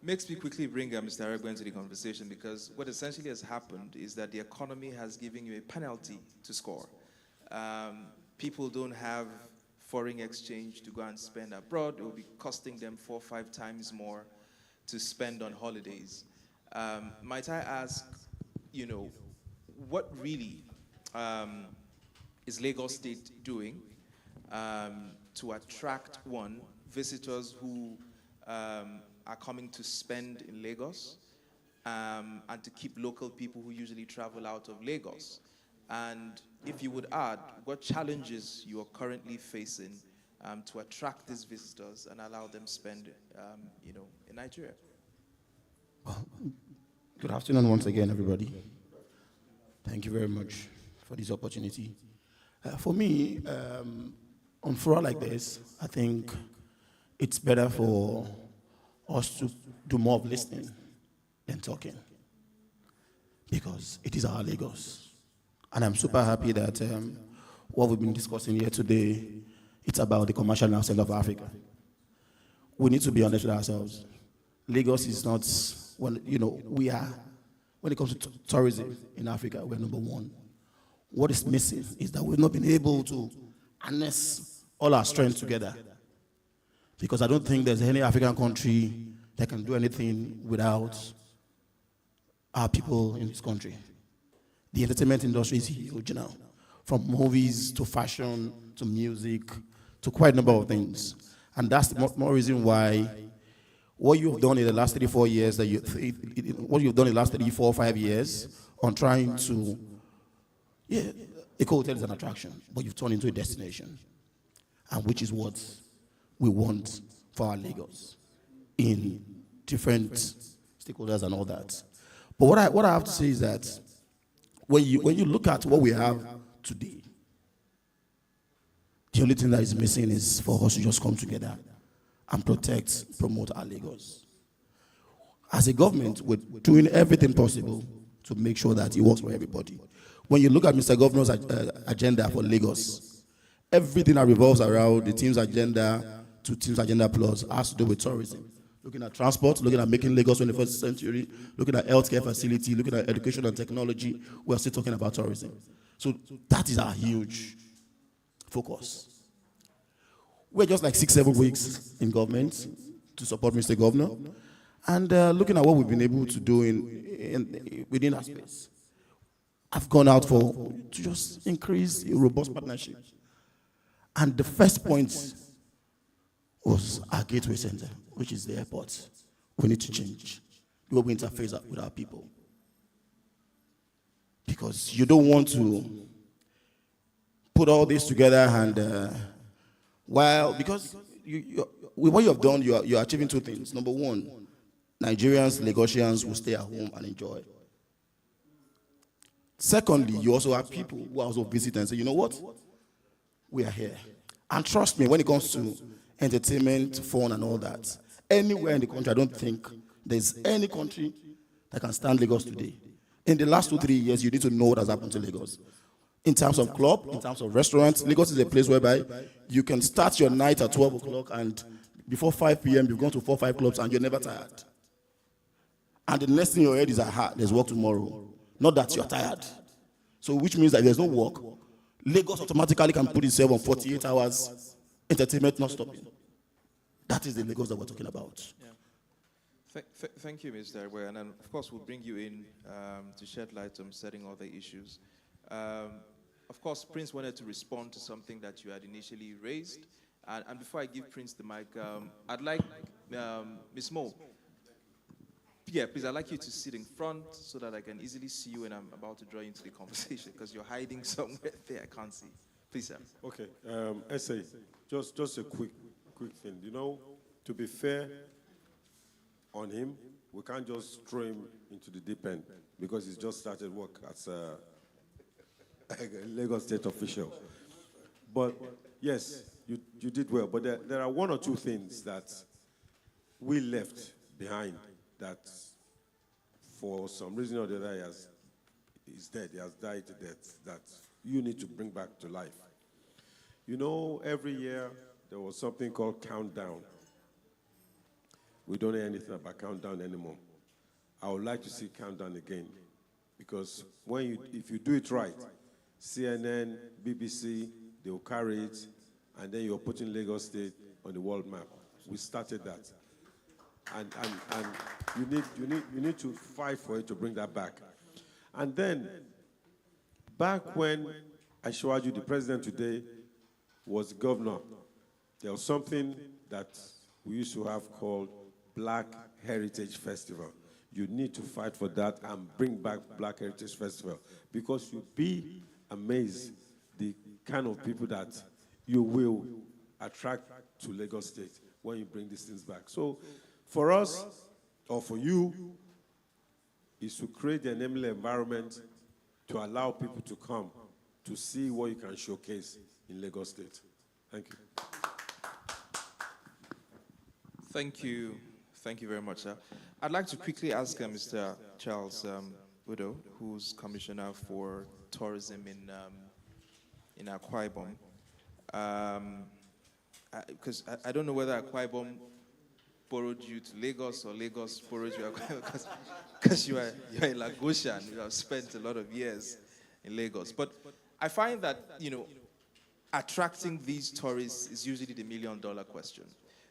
makes me quickly bring Mr. Aregbo into the conversation, because what essentially has happened is that the economy has given you a penalty to score. People don't have foreign exchange to go and spend abroad. It will be costing them 4 or 5 times more to spend on holidays. Might I ask, what really is Lagos State doing to attract, one, visitors who are coming to spend in Lagos, and to keep local people who usually travel out of Lagos? And if you would add, what challenges you are currently facing to attract these visitors and allow them spend, in Nigeria? Well, good afternoon once again, everybody. Thank you very much for this opportunity. For me, on fora like this, I think it's better for us to do more of listening than talking, because it is our Lagos. And I'm super happy that what we've been discussing here today, it's about the commercial national of Africa. We need to be honest with ourselves. Lagos is not, we are, when it comes to tourism in Africa, we're number one. What is missing is that we've not been able to harness all our strength together. Because I don't think there's any African country that can do anything without our people in this country. The entertainment industry is huge now, from movies to fashion to music to quite a number of things. And that's the more reason why what you've done in the last 3 or 4 years, what you've done in the last 3, 4, 5 years on trying to, Eco Hotel is an attraction, but you've turned into a destination, and which is what we want for our Lagos in different stakeholders and all that. But what I have to say is that when you look at what we have today, the only thing that is missing is for us to just come together and promote our Lagos. As a government, we're doing everything possible to make sure that it works for everybody. When you look at Mr. Governor's agenda for Lagos, everything that revolves around the team's agenda to team's agenda plus has to do with tourism. Looking at transport, looking at making Lagos 21st century, looking at healthcare facility, looking at education and technology, we're still talking about tourism. So that is our huge focus. We're just like 6-7 weeks in government to support Mr. Governor, and looking at what we've been able to do within our space. I've gone out to just increase a robust partnership. And the first point was our gateway center, which is the airport. We need to change the way we interface with our people. Because you don't want to put all this together and because with what you have done, you're achieving 2 things. Number one, Nigerians, Lagosians will stay at home and enjoy. Secondly, you also have people who also visit and say, you know what? We are here. And trust me, when it comes to entertainment, fun, and all that, anywhere in the country, I don't think there's any country that can stand Lagos today. In the last 2-3 years, you need to know what has happened to Lagos. In terms of club, in terms of restaurants, Lagos is a place whereby you can start your night at 12 o'clock and before 5 p.m., you've gone to 4 or 5 clubs and you're never tired. And the next thing in your head is, there's work tomorrow. Not that you're tired. So which means that there's no work. Lagos automatically can put itself on 48 hours entertainment not stopping. That is the Lagos that we're talking about. Thank you, Mr. Ewe, and then of course we'll bring you in to shed light on certain other issues. Of course, Prince wanted to respond to something that you had initially raised, and before I give Prince the mic, I'd like Ms. Mo. Yeah, please, I'd like you to sit in front so that I can easily see you when I'm about to draw you into the conversation, because you're hiding somewhere there, I can't see. Please, sir. Okay, Essay, just a quick thing. You know, to be fair on him, we can't just throw him into the deep end because he's just started work as a Lagos State official. But yes, you did well. But there are one or two things that we left behind that for some reason or the other he's dead, he has died to death, that you need to bring back to life. You know, every year there was something called Countdown. We don't hear anything about Countdown anymore. I would like to see Countdown again, because if you do it right, CNN, BBC, they will carry it, and then you're putting Lagos State on the world map. We started that. And you need to fight for it to bring that back. And then, back when Ashwaju, the president today, was governor, there was something that we used to have called Black Heritage Festival. You need to fight for that and bring back Black Heritage Festival, because you'll be amazed the kind of people that you will attract to Lagos State when you bring these things back. So for us, or for you, is to create an enabling environment to allow people to come to see what you can showcase in Lagos State. Thank you. Thank you. Thank you very much, sir. I'd like to quickly ask Mr. Charles Udo, who's Commissioner for Tourism in Akwa Ibom. Because I don't know whether Akwa Ibom borrowed you to Lagos or Lagos borrowed you because you are a Lagosian. You have spent a lot of years in Lagos. But I find that, attracting these tourists is usually the million-dollar question.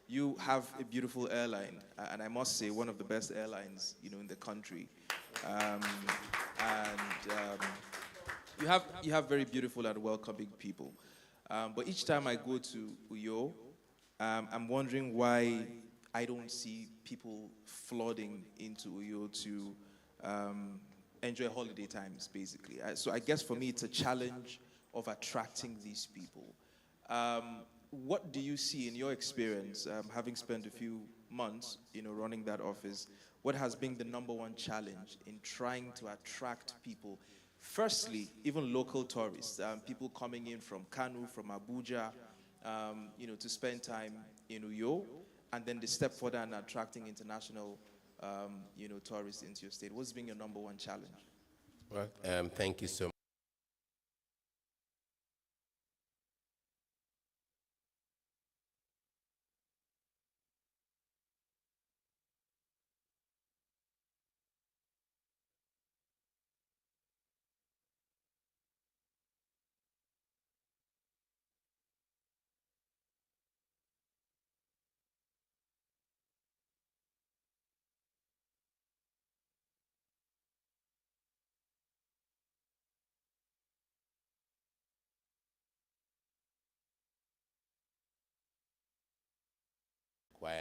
You have a beautiful airline, and I must say one of the best airlines, in the country. You have very beautiful and welcoming people. But each time I go to Uyo, I'm wondering why I don't see people flooding into Uyo to enjoy holiday times, basically. So I guess for me, it's a challenge of attracting these people. What do you see in your experience, having spent a few months, running that office? What has been the number one challenge in trying to attract people? Firstly, even local tourists, people coming in from Kanu, from Abuja, to spend time in Uyo, and then the step further and attracting international, tourists into your state. What's been your number one challenge? Well, thank you so much.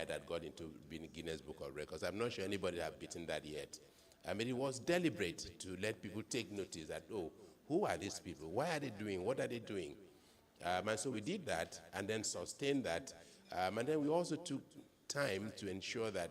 That got into Guinness Book of Records. I'm not sure anybody have beaten that yet. I mean, it was deliberate to let people take notice that, oh, who are these people? Why are they doing? What are they doing? And so we did that and then sustained that. And then we also took time to ensure that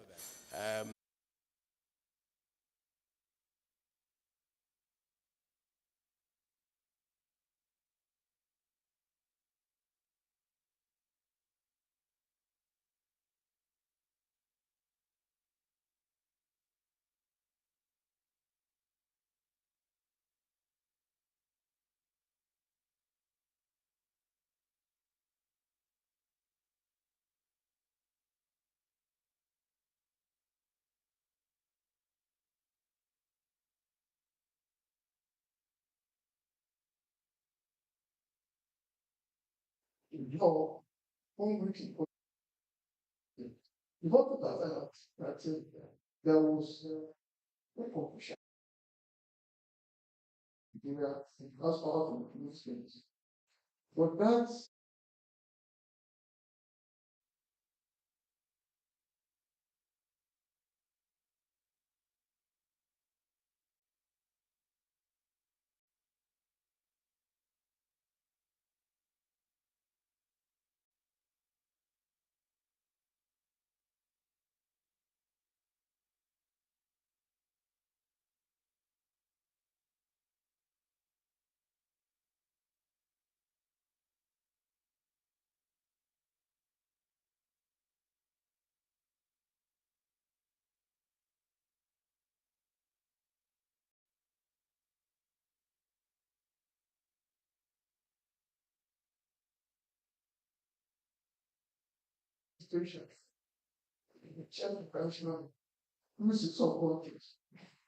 law on which it was. Before 2013, there was a confusion. That's power from the police states. But that's station. Check the pension. This is some countries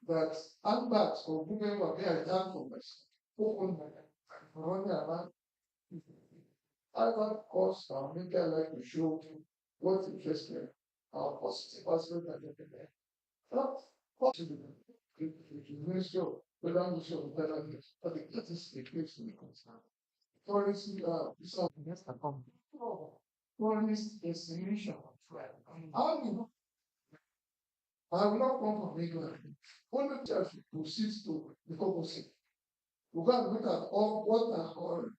that handbags or women were being done for us. 400. I want course our media like to show what's interesting, our positive aspect of it. Not possible. Ministry of whether Ministry of Intelligence, but it is the case in the concern. Policy, some yes, I come. Policy destination of travel. I will not come from England. Only church proceeds to the opposite. You can look at all what are called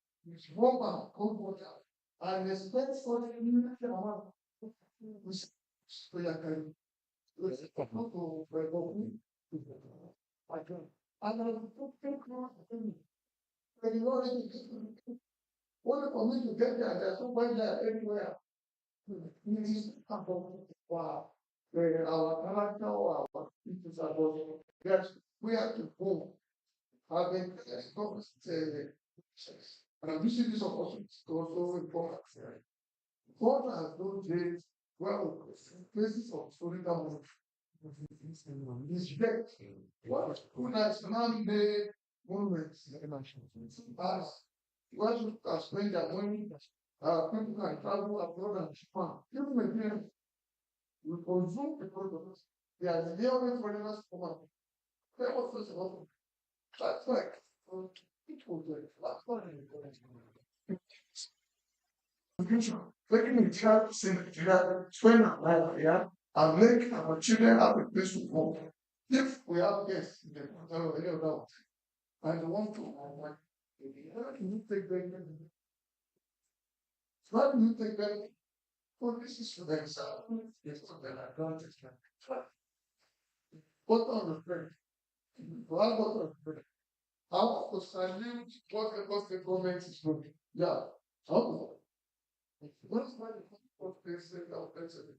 warm and cold water and expect for the limited amount which we are carrying. And I will take when you already only for me to get there, there's nobody there anywhere. It is wow. Our character, our people are going. Yes, we have to go. Have been and I'm using this opportunity to also inform us. God has no days well places of story down is great. What two national day monuments as where you can spend their money, people can travel abroad and Japan. Even the parents will consume the products. They are the only foreigners come out. They also say, that's like it will be that's not an education. Making a child sing together, spend our life here, and make our children have a place to go. If we have guests in the hotel or any other hotel, and they want to, how do you take them? How do you take them? For this is for themselves. It's for their advantage. What on the friend? What on the friend? I want to salute what the government is doing. Yeah. How? What is my president of president?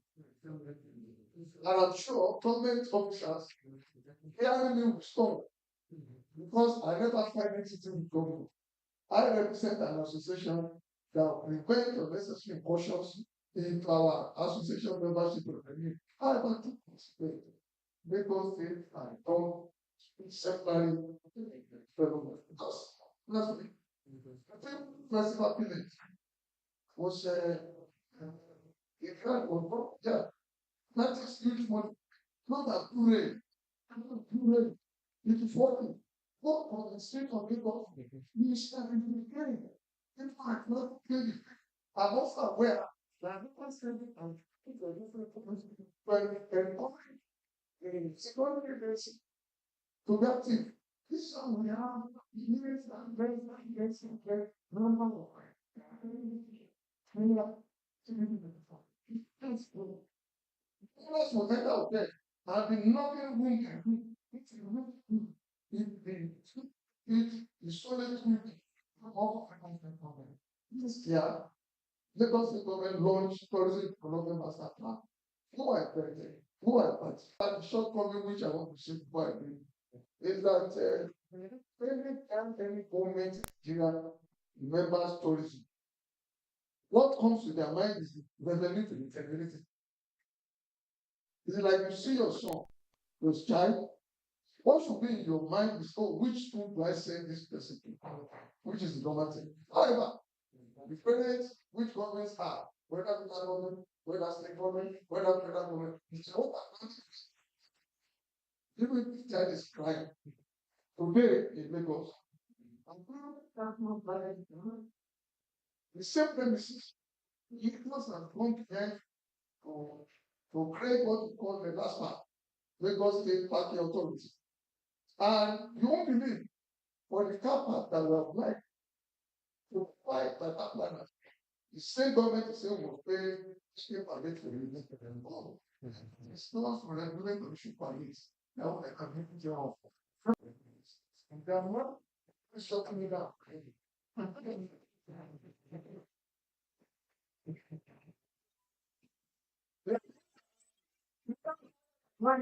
And I'm sure government officials hearing me will stop because I never find anything with government. I represent an association that we going to necessary cautions in our association membership of the union. However, to participate because they are done separately because last week, I think festival village was if you had one, yeah, that is huge money. Not that too it is working. What on the street of Lagos is having gain. In fact, not gain. I'm also aware that people spending and people different when security agency to that thing. This is how we have years and years and years number of Let's forget out there. I've been knocking room it is solid this year, Lagos State government launched tourism development master plan. Who I created, who I participated, the shortcoming which I want to say before I agree is that any government in Nigeria remembers tourism. What comes to their mind is revenue to integrity. It's like you see your son, your child. What should be in your mind is, oh, which school do I send this person to? Which is the normal thing. However, the parents which governments have, whether local government, whether state government, whether federal government, it's all about even if the child is crying. Today in Lagos, the same premises, Lagos has gone there to create what we call the last part, Lagos State Party Authority. And you won't believe for the car park that we applied to fight by that planner. The same government is saying will pay state permit for the oh, it's not for regulate or issue permits. Now I can make it off. And then what? It's shutting it down. Right, when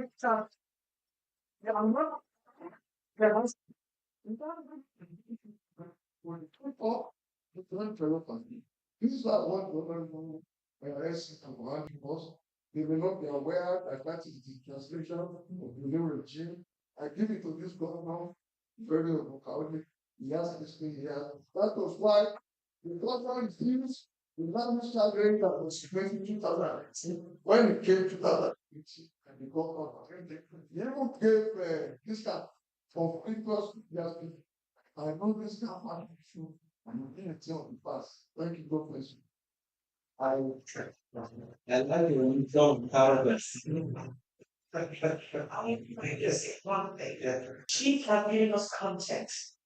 it took off, the current company. This is what one government was. They may not be aware that that is the translation of the new regime. I give it to this governor, very overcrowded. He has this thing here. That was why the government refused the language salary that was 2018 when it came to 2018 and the government they even gave discount for previous years. I know this kind of issue and I'm going to tell the past. Thank you, God bless you. I and I will don't have I just say one thing that Chief have given us context.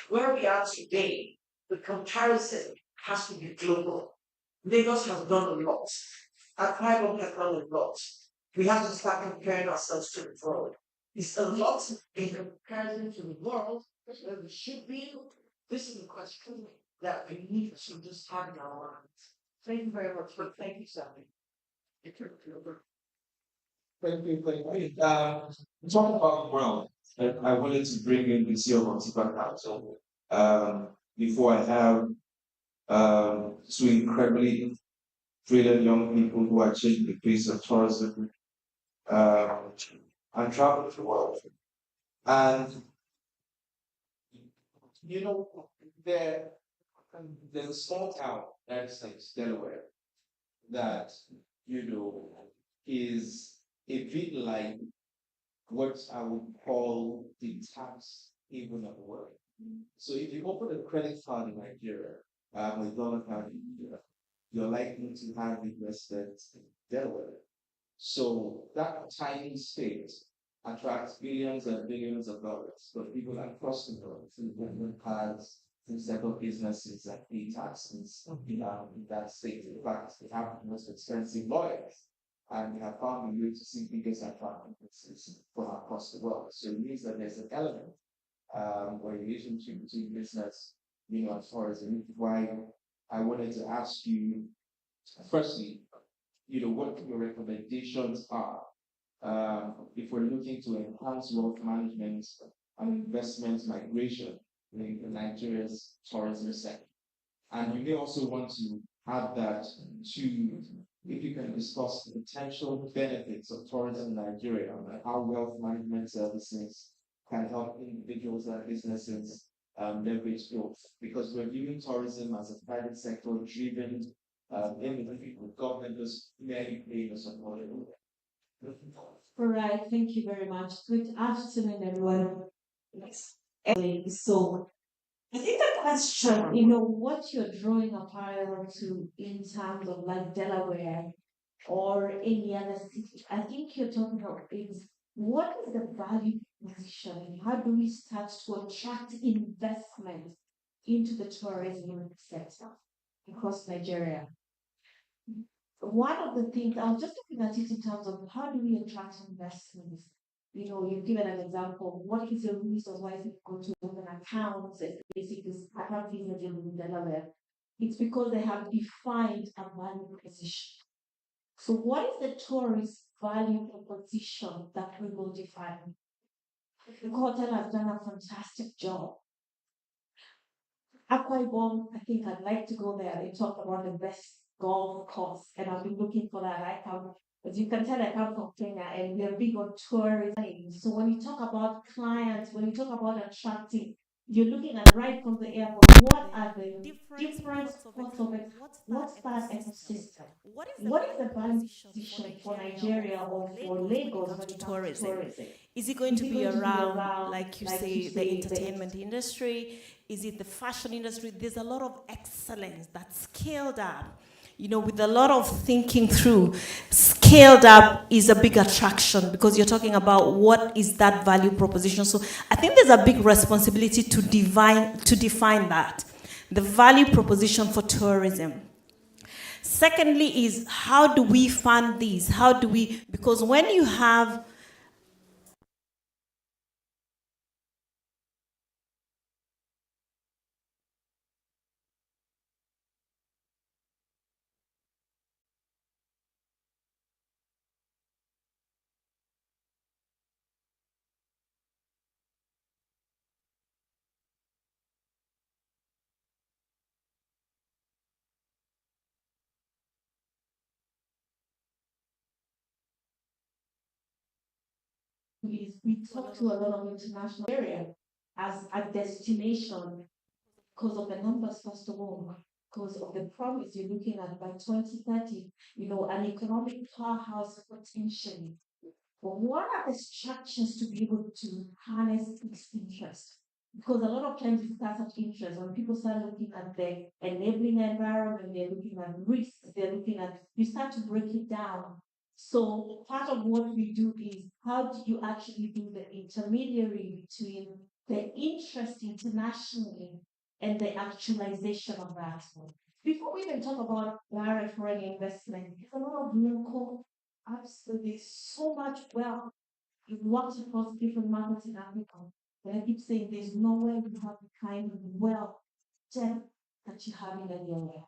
Where we are today, the comparison has to be global. Lagos has done a lot. Akwa Ibom has done a lot. We have to start comparing ourselves to the world. It's a lot in comparison to the world where we should be. This is a question that we need to just have in our minds. Thank you very much. Thank you, Sally. Thank you. Thank you. Talking about the world, I wanted to bring in the CEO of Tipa Capital. Before I have two incredibly brilliant young people who are changing the face of tourism and travel the world. And you know, there's a small town, United States, Delaware, that you know is a bit like what I would call the tax haven of the world. So if you open a credit card in Nigeria, a dollar card in Nigeria, you're likely to have invested in Delaware. So that tiny state attracts billions and billions of dollars. But people across the world who open cards, who set up businesses and pay taxes in that state. In fact, they have the most expensive lawyers. And we have found a way to see biggest attractiveness from across the world. So it means that there's an element or relationship between business, you know, as far as why I wanted to ask you, firstly, you know, what your recommendations are if we're looking to enhance wealth management and investment migration in Nigeria's tourism sector. And you may also want to add that to, if you can discuss the potential benefits of tourism in Nigeria and how wealth management services can help individuals and businesses leverage growth. Because we're viewing tourism as a private sector driven industry with government just merely paying us on what All right, thank you very much. Good afternoon, everyone. Yes. So I think the question, you know, what you're drawing a parallel to in terms of like Delaware or any other city, I think you're talking about is what is the value proposition? How do we start to attract investment into the tourism sector across Nigeria? One of the things I was just looking at it in terms of how do we attract investments? You know, you've given an example. What is the reason why people go to open accounts and basically account business in Delaware? It's because they have defined a value proposition. So, what is the tourist value proposition that we will define? The hotel has done a fantastic job. Akwa Ibom, I think I'd like to go there. They talk about the best golf course, and I've been looking for that. As you can tell, I come from Kenya, and we are big on tourism. So when you talk about clients, when you talk about attracting You're looking at right from the airport. What are the different parts of it? What's that ecosystem? What is the value proposition for Nigeria or for Lagos when it comes to tourism? Is it going Is to it be going to be around, around, like you like you say, the say, entertainment industry? Is it the fashion industry? There's a lot of excellence that's scaled up. You know, with a lot of thinking through, scaled up is a big attraction because you're talking about what is that value proposition. So I think there's a big responsibility to define that, the value proposition for tourism. Secondly is how do we fund these? How do we, because when you have is we talk to a lot of international area as a destination because of the numbers, first of all, because of the promise you're looking at by 2030, an economic powerhouse potentially. But what are the structures to be able to harness its interest? Because a lot of times it starts at interest. When people start looking at the enabling environment, they're looking at risks, you start to break it down. So part of what we do is how do you actually do the intermediary between the interest internationally and the actualization of that? Before we even talk about direct foreign investment, there's a lot of local. Absolutely, so much wealth. You've worked across different markets in Africa. And I keep saying there's nowhere you have the kind of wealth depth that you have in Nigeria.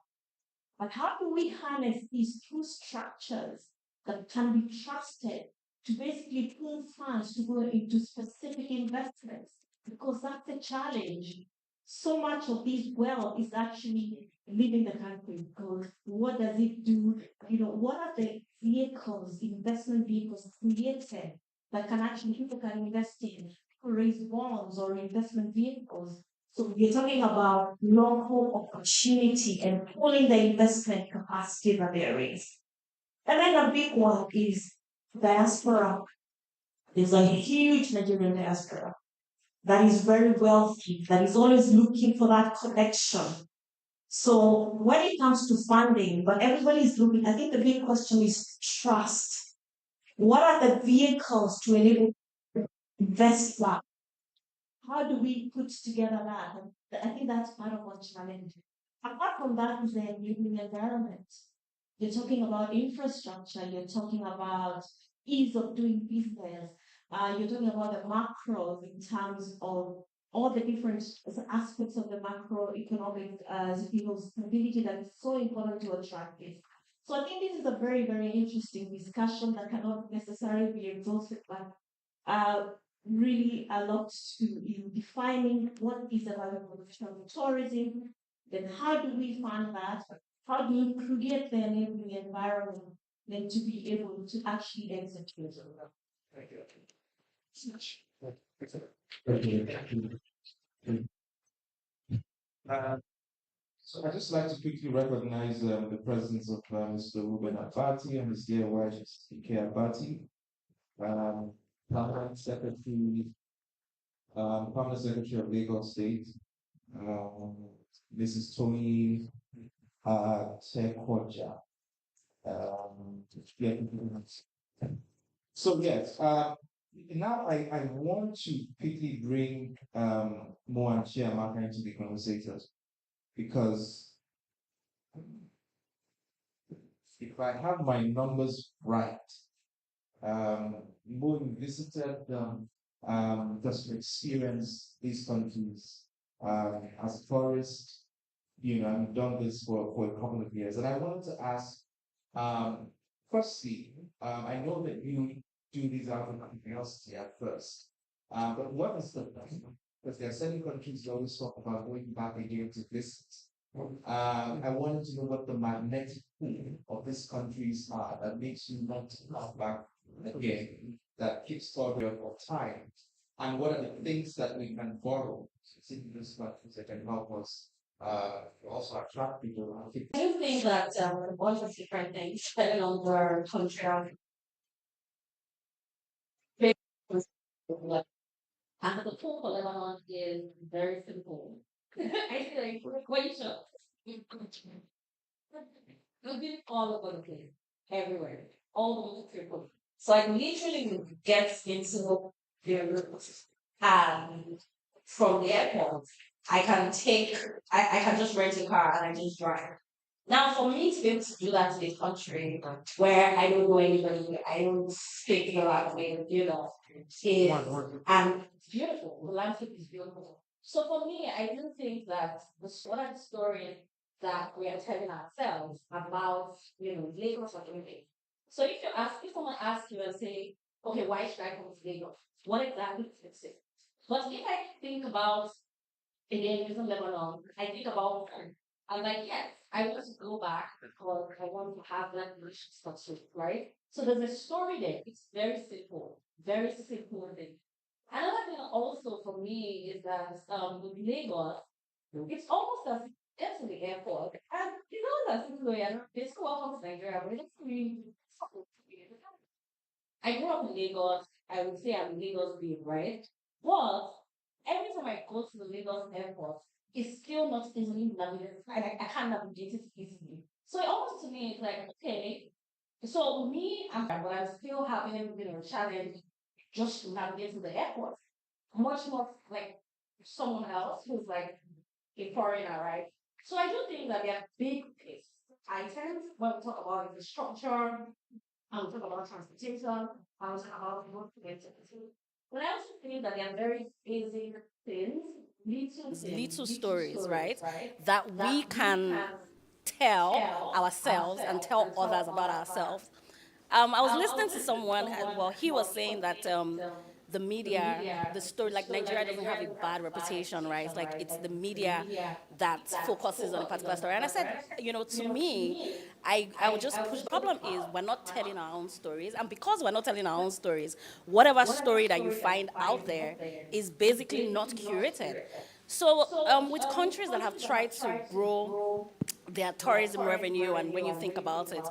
But how do we harness these two structures that can be trusted to basically pull funds to go into specific investments? Because that's the challenge. So much of this wealth is actually leaving the country because what does it do? What are the vehicles, investment vehicles created that can actually people can invest in, raise bonds or investment vehicles. So we're talking about local opportunity and pulling the investment capacity that there is. And then a big one is diaspora. There's a huge Nigerian diaspora that is very wealthy, that is always looking for that connection. So when it comes to funding, but everybody is looking, I think the big question is trust. What are the vehicles to enable investment? How do we put together that? And I think that's part of our challenge. Apart from that is the enabling environment. You're talking about infrastructure, you're talking about ease of doing business, you're talking about the macros in terms of all the different aspects of the macroeconomic stability that is so important to attract this. So I think this is a very, very interesting discussion that cannot necessarily be exhausted, but uh, really a lot to in defining what is the value proposition of tourism, then how do we fund that? How do you create the enabling environment then to be able to actually execute? Thank you. So I'd just like to quickly recognize the presence of Mr. Ruben Abati and Ms. dear wife, Ike Abati, um, Permanent Secretary, Permanent Secretary of Lagos State, um, Mrs. Tony Tekoja. Yeah. So yes, now I want to quickly bring Mo and Chiamaka into the conversation because if I have my numbers right, Mo, you visited just to experience these countries as a tourist, I've done this for a couple of years. And I wanted to ask, firstly, I know that you do these out of curiosity at first, but what is the, because there are certain countries you always talk about going back again to visit. I wanted to know what the magnetic pull of these countries are that makes you want to come back again, that keeps for time. and what are the things that we can borrow this countries that can help us also attract people. I do think that a bunch of different things depending on where country are. And the tool for Lebanon is very simple. I feel like when you show you'll be all over the place, everywhere, all over people. So I literally get into the roots and from the airport, I can take, I can just rent a car and I just drive. Now, for me to be able to do that in a country where I don't know anybody, I don't speak the language, is, and it's beautiful. The landscape is beautiful. So for me, I do think that what are the stories that we are telling ourselves about, Lagos or anything. So if someone asks you and say, okay, why should I come to Lagos? What exactly is it? But if I think about again using Lebanon, I think about I'm like, yes, I want to go back because I want to have that relationship, right? So there's a story there. It's very simple thing. Another thing also for me is that with Lagos, it's almost as get to the airport and that even though you're this welcome to Nigeria, but it's really I grew up in Lagos. I would say I'm Lagos babe, right? But every time I go to the Lagos airport, it's still not easily navigated. I can't navigate it easily. So it almost to me, it's like, okay, so me, but I'm still having, challenge just to navigate to the airport. Much more like someone else who's like a foreigner, right? So I do think that there are big items when we talk about infrastructure, I will talk about transportation. I will talk about work activity. But I also think that there are very basic things, little stories, right? That we can tell ourselves and tell others about ourselves. I was listening to someone, well, he was saying that the media, the story, like Nigeria doesn't have a bad reputation, right? It's like it's the media that focuses on a particular story. And I said, to me, I would just push. The problem is we're not telling our own stories. And because we're not telling our own stories, whatever story that you find out there is basically not curated. So with countries that have tried to grow their tourism revenue, and when you think about it,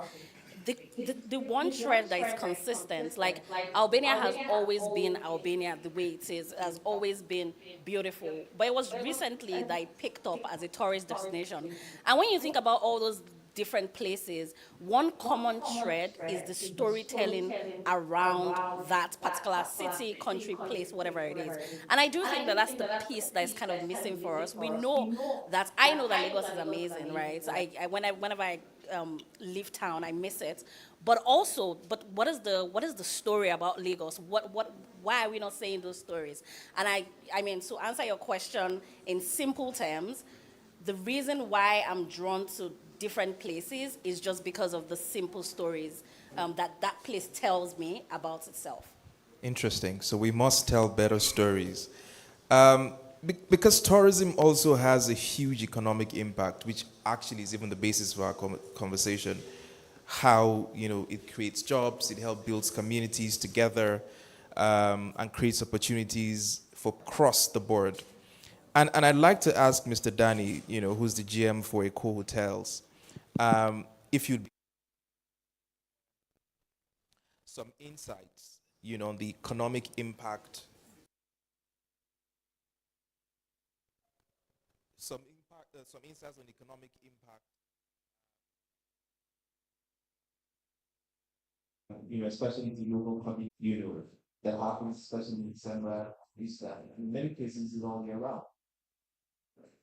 the one trend that is consistent, like Albania has always been Albania the way it is, has always been beautiful. But it was recently that it picked up as a tourist destination. And when you think about all those different places, one common thread is the storytelling around that particular city, country, place, whatever it is. And I do think that that's the piece that is kind of missing for us. We know that I know that Lagos is amazing, right? Whenever I leave town, I miss it. But also, what is the story about Lagos? Why are we not saying those stories? And I mean, to answer your question in simple terms, the reason why I'm drawn to different places is just because of the simple stories that place tells me about itself. Interesting. So we must tell better stories. Because tourism also has a huge economic impact, which actually is even the basis for our conversation. How it creates jobs, it helps builds communities together, and creates opportunities for across the board. And I'd like to ask Mr. Danny, who's the GM for Eco Hotels, if you'd some insights, on the economic impact, some insights on economic impact. Especially the local community, that happens, especially in December, Easter. In many cases, it's all year round.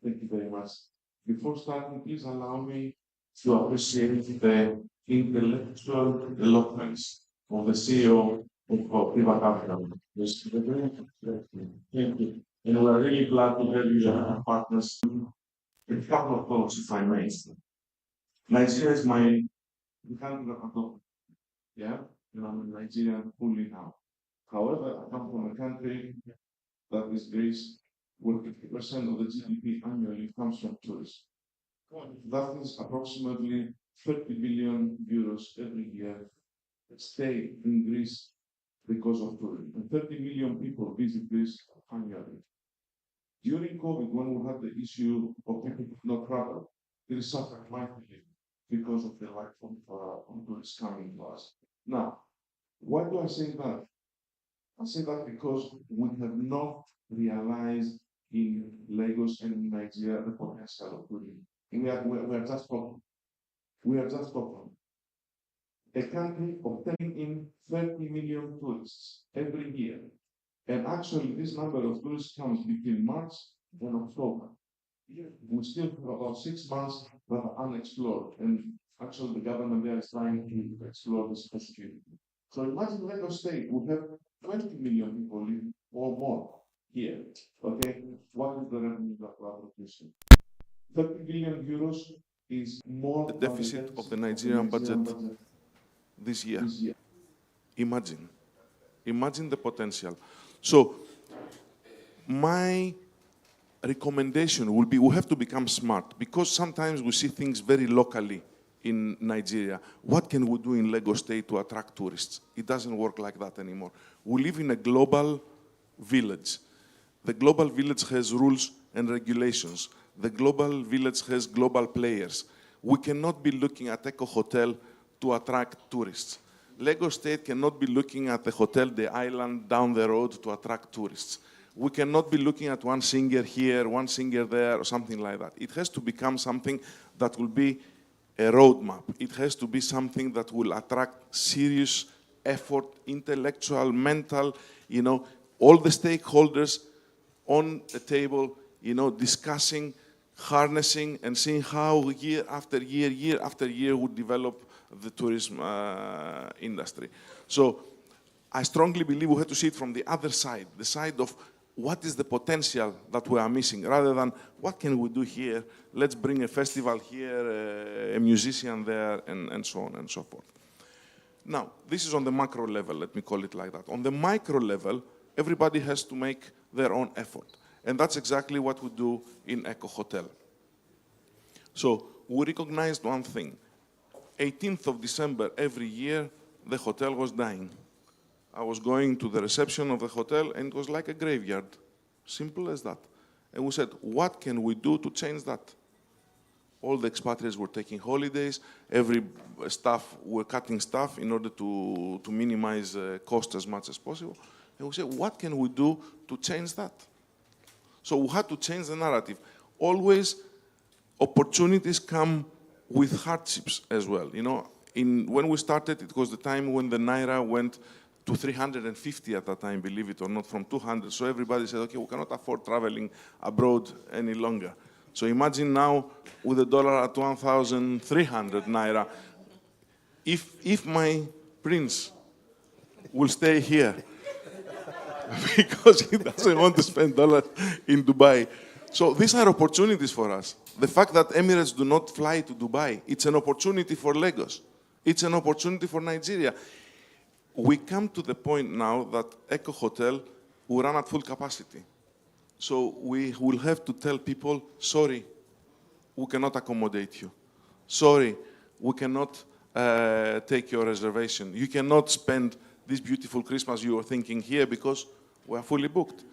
Thank you very much. Before starting, please allow me to appreciate the intellectual developments of the CEO of Viva Capital. Thank you. And we're really glad to have you as our partners. A couple of thoughts, if I may. Nigeria is my country of adoption. Yeah, and I'm a Nigerian fully now. However, I come from a country that is Greece, where 50% of the GDP annually comes from tourism. That is approximately 30 billion euros every year stay in Greece because of tourism. And 30 million people visit this annually. During COVID, when we had the issue of people could not travel, there is suffering mightily because of the lack of tourists coming to us. Now, why do I say that? I say that because we have not realized in Lagos and in Nigeria the potential of tourism. We are just talking. We are just talking. A country of taking in 30 million tourists every year. And actually, this number of tourists comes between March and October. We still have about 6 months that are unexplored. And actually, the government there is trying to explore this possibility. So imagine Lagos State would have 20 million people live or more here. Okay, what is the revenue that we are producing? 30 billion euros is more The deficit of the Nigerian budget this year. Imagine. Imagine the potential. So, my recommendation will be we have to become smart because sometimes we see things very locally in Nigeria. What can we do in Lagos State to attract tourists? It doesn't work like that anymore. We live in a global village. The global village has rules and regulations. The global village has global players. We cannot be looking at Eco Hotel to attract tourists. Lagos State cannot be looking at the hotel, the island down the road to attract tourists. We cannot be looking at one singer here, one singer there, or something like that. It has to become something that will be a roadmap. It has to be something that will attract serious effort, intellectual, mental, all the stakeholders on the table, discussing, harnessing, and seeing how year after year, we develop the tourism industry. So I strongly believe we have to see it from the other side, the side of what is the potential that we are missing, rather than what can we do here, let's bring a festival here, a musician there, and so on and so forth. Now, this is on the macro level, let me call it like that. On the micro level, everybody has to make their own effort. And that's exactly what we do in Eco Hotel. So we recognized one thing. 18th of December every year, the hotel was dying. I was going to the reception of the hotel and it was like a graveyard. Simple as that. And we said, what can we do to change that? All the expatriates were taking holidays. Every staff were cutting staff in order to minimize cost as much as possible. And we said, what can we do to change that? So we had to change the narrative. Always opportunities come with hardships as well. When we started, it was the time when the Naira went to 350 at that time, believe it or not, from 200. So everybody said, okay, we cannot afford traveling abroad any longer. So imagine now with the dollar at 1,300 Naira. If my prince will stay here, because he doesn't want to spend dollars in Dubai. So these are opportunities for us. The fact that Emirates do not fly to Dubai, it's an opportunity for Lagos. It's an opportunity for Nigeria. We come to the point now that Eco Hotel will run at full capacity. So we will have to tell people, sorry, we cannot accommodate you. Sorry, we cannot take your reservation. You cannot spend this beautiful Christmas you were thinking here because we are fully booked.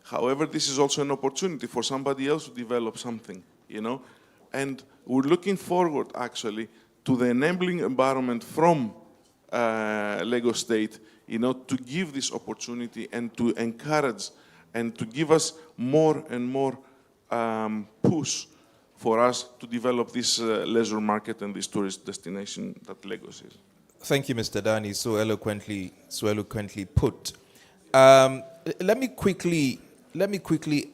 However, this is also an opportunity for somebody else to develop something, And we're looking forward, actually, to the enabling environment from Lagos State, to give this opportunity and to encourage and to give us more and more push for us to develop this leisure market and this tourist destination that Lagos is. Thank you, Mr. Dani, so eloquently put. Let me quickly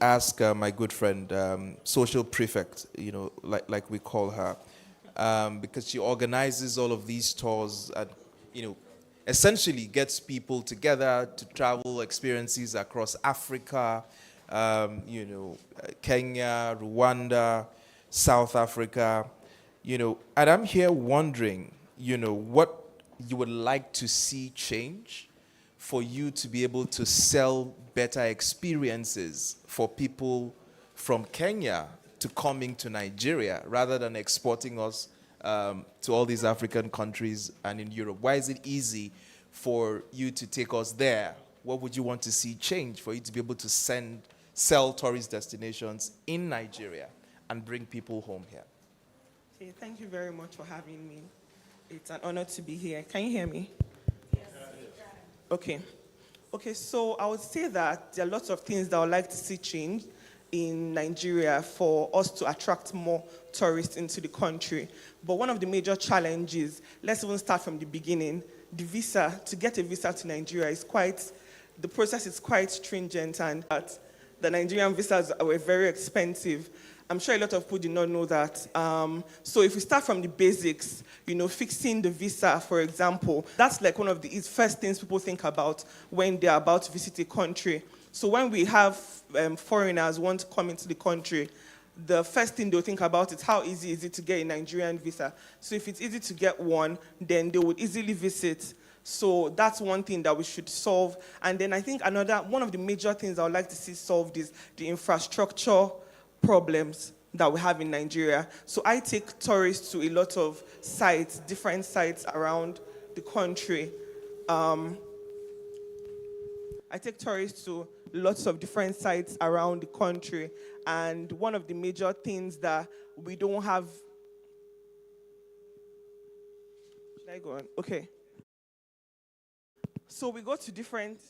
ask my good friend, social prefect, like we call her, because she organizes all of these tours and, essentially gets people together to travel experiences across Africa, Kenya, Rwanda, South Africa, and I'm here wondering, what you would like to see change for you to be able to sell better experiences for people from Kenya to coming to Nigeria rather than exporting us to all these African countries and in Europe? Why is it easy for you to take us there? What would you want to see change for you to be able to sell tourist destinations in Nigeria and bring people home here? Okay, thank you very much for having me. It's an honor to be here. Can you hear me? Okay. Okay, so I would say that there are lots of things that I would like to see change in Nigeria for us to attract more tourists into the country. But one of the major challenges, let's even start from the beginning, the visa, to get a visa to Nigeria the process is quite stringent, and that the Nigerian visas were very expensive. I'm sure a lot of people did not know that. So if we start from the basics, fixing the visa, for example, that's like one of the first things people think about when they're about to visit a country. So when we have foreigners want to come into the country, the first thing they'll think about is how easy is it to get a Nigerian visa. So if it's easy to get one, then they would easily visit. So that's one thing that we should solve. And then I think one of the major things I would like to see solved is the infrastructure problems that we have in Nigeria. So I take tourists to a lot of sites, different sites around the country. I take tourists to lots of different sites around the country. And one of the major things that we don't have... Should I go on? Okay. So we go to different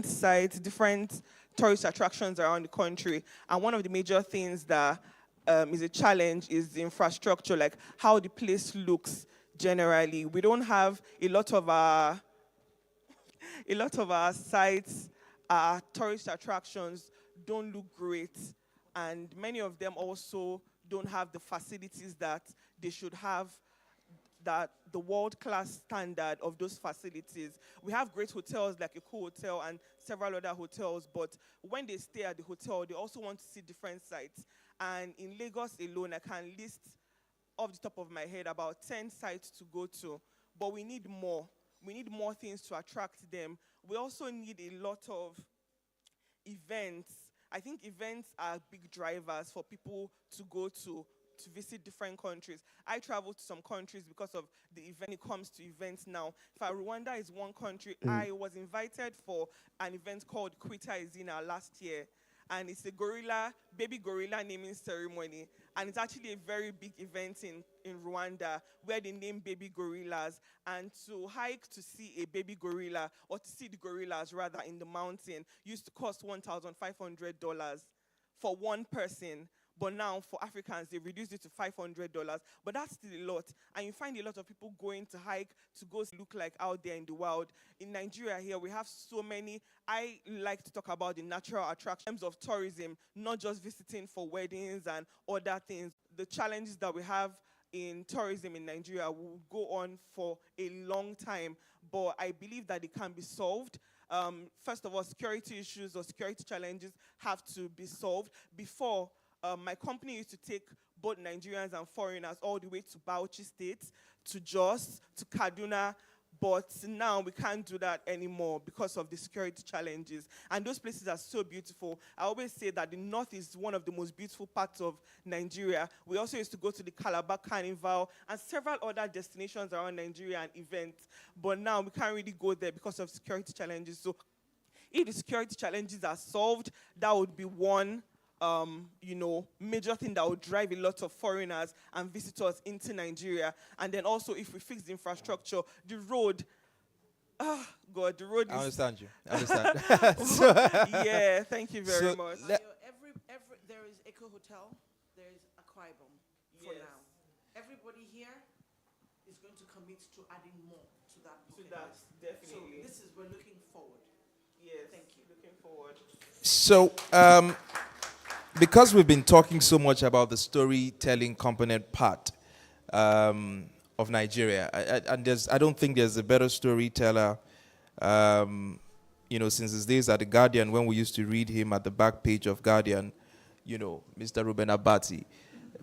sites, different tourist attractions around the country. And one of the major things that is a challenge is the infrastructure, like how the place looks generally. We don't have a lot of our sites, tourist attractions don't look great. And many of them also don't have the facilities that they should have, that the world-class standard of those facilities. We have great hotels like Eco Hotel and several other hotels, but when they stay at the hotel, they also want to see different sites. And in Lagos alone, I can list off the top of my head about 10 sites to go to, but we need more. We need more things to attract them. We also need a lot of events. I think events are big drivers for people to go to visit different countries. I travel to some countries because of the event. It comes to events now. Rwanda is one country. I was invited for an event called Kwita Izina last year. And it's a baby gorilla naming ceremony. And it's actually a very big event in Rwanda where they name baby gorillas. And to hike to see a baby gorilla, or to see the gorillas rather, in the mountain used to cost $1,500 for one person. But now, for Africans, they reduced it to $500. But that's still a lot. And you find a lot of people going to hike to go look like out there in the wild. In Nigeria here, we have so many. I like to talk about the natural attractions of tourism, not just visiting for weddings and other things. The challenges that we have in tourism in Nigeria will go on for a long time. But I believe that it can be solved. First of all, security issues or security challenges have to be solved. Before, my company used to take both Nigerians and foreigners all the way to Bauchi State, to Jos, to Kaduna, but now we can't do that anymore because of the security challenges. And those places are so beautiful. I always say that the north is one of the most beautiful parts of Nigeria. We also used to go to the Calabar Carnival and several other destinations around Nigeria and events, but now we can't really go there because of security challenges. So if the security challenges are solved, that would be one major thing that would drive a lot of foreigners and visitors into Nigeria. And then also, if we fix the infrastructure, the road, the road is... I understand you. I understand. Yeah, thank you very much. There is Eco Hotel, there is Akwa Ibom for now. Everybody here is going to commit to adding more to that bucket list. Definitely. So this is, we're looking forward. Yes, thank you. Looking forward. So, because we've been talking so much about the storytelling component part of Nigeria, I don't think there's a better storyteller, since his days at The Guardian, when we used to read him at the back page of Guardian, Mr. Ruben Abati.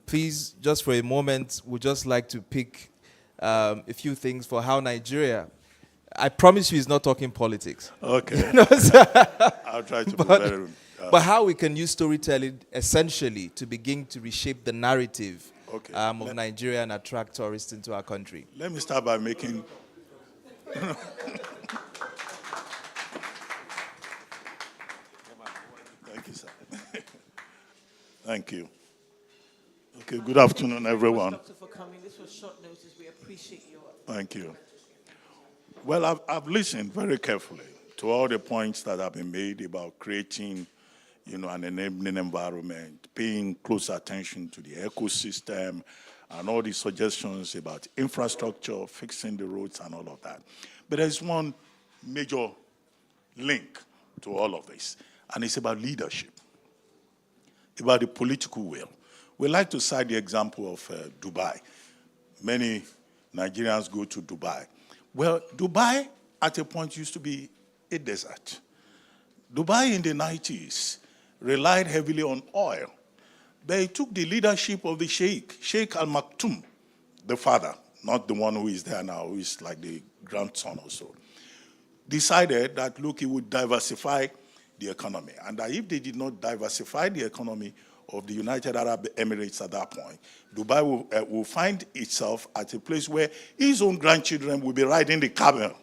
Please, just for a moment, we'd just like to pick a few things for how Nigeria... I promise you he's not talking politics. Okay. I'll try to be very... But how we can use storytelling essentially to begin to reshape the narrative Okay. of Nigeria and attract tourists into our country? Let me start by making. Thank you, sir. Thank you. Okay, good afternoon, everyone. Doctor, for coming. This was short notice. We appreciate your. Thank you. Well, I've listened very carefully to all the points that have been made about creating, an enabling environment, paying close attention to the ecosystem, and all the suggestions about infrastructure, fixing the roads, and all of that. But there's one major link to all of this, and it's about leadership, about the political will. We like to cite the example of Dubai. Many Nigerians go to Dubai. Well, Dubai at a point used to be a desert. Dubai in the 90s relied heavily on oil, but it took the leadership of the Sheikh Al Maktoum, the father, not the one who is there now, who is like the grandson or so, decided that, look, he would diversify the economy, and that if they did not diversify the economy of the United Arab Emirates at that point, Dubai will find itself at a place where his own grandchildren will be riding the camel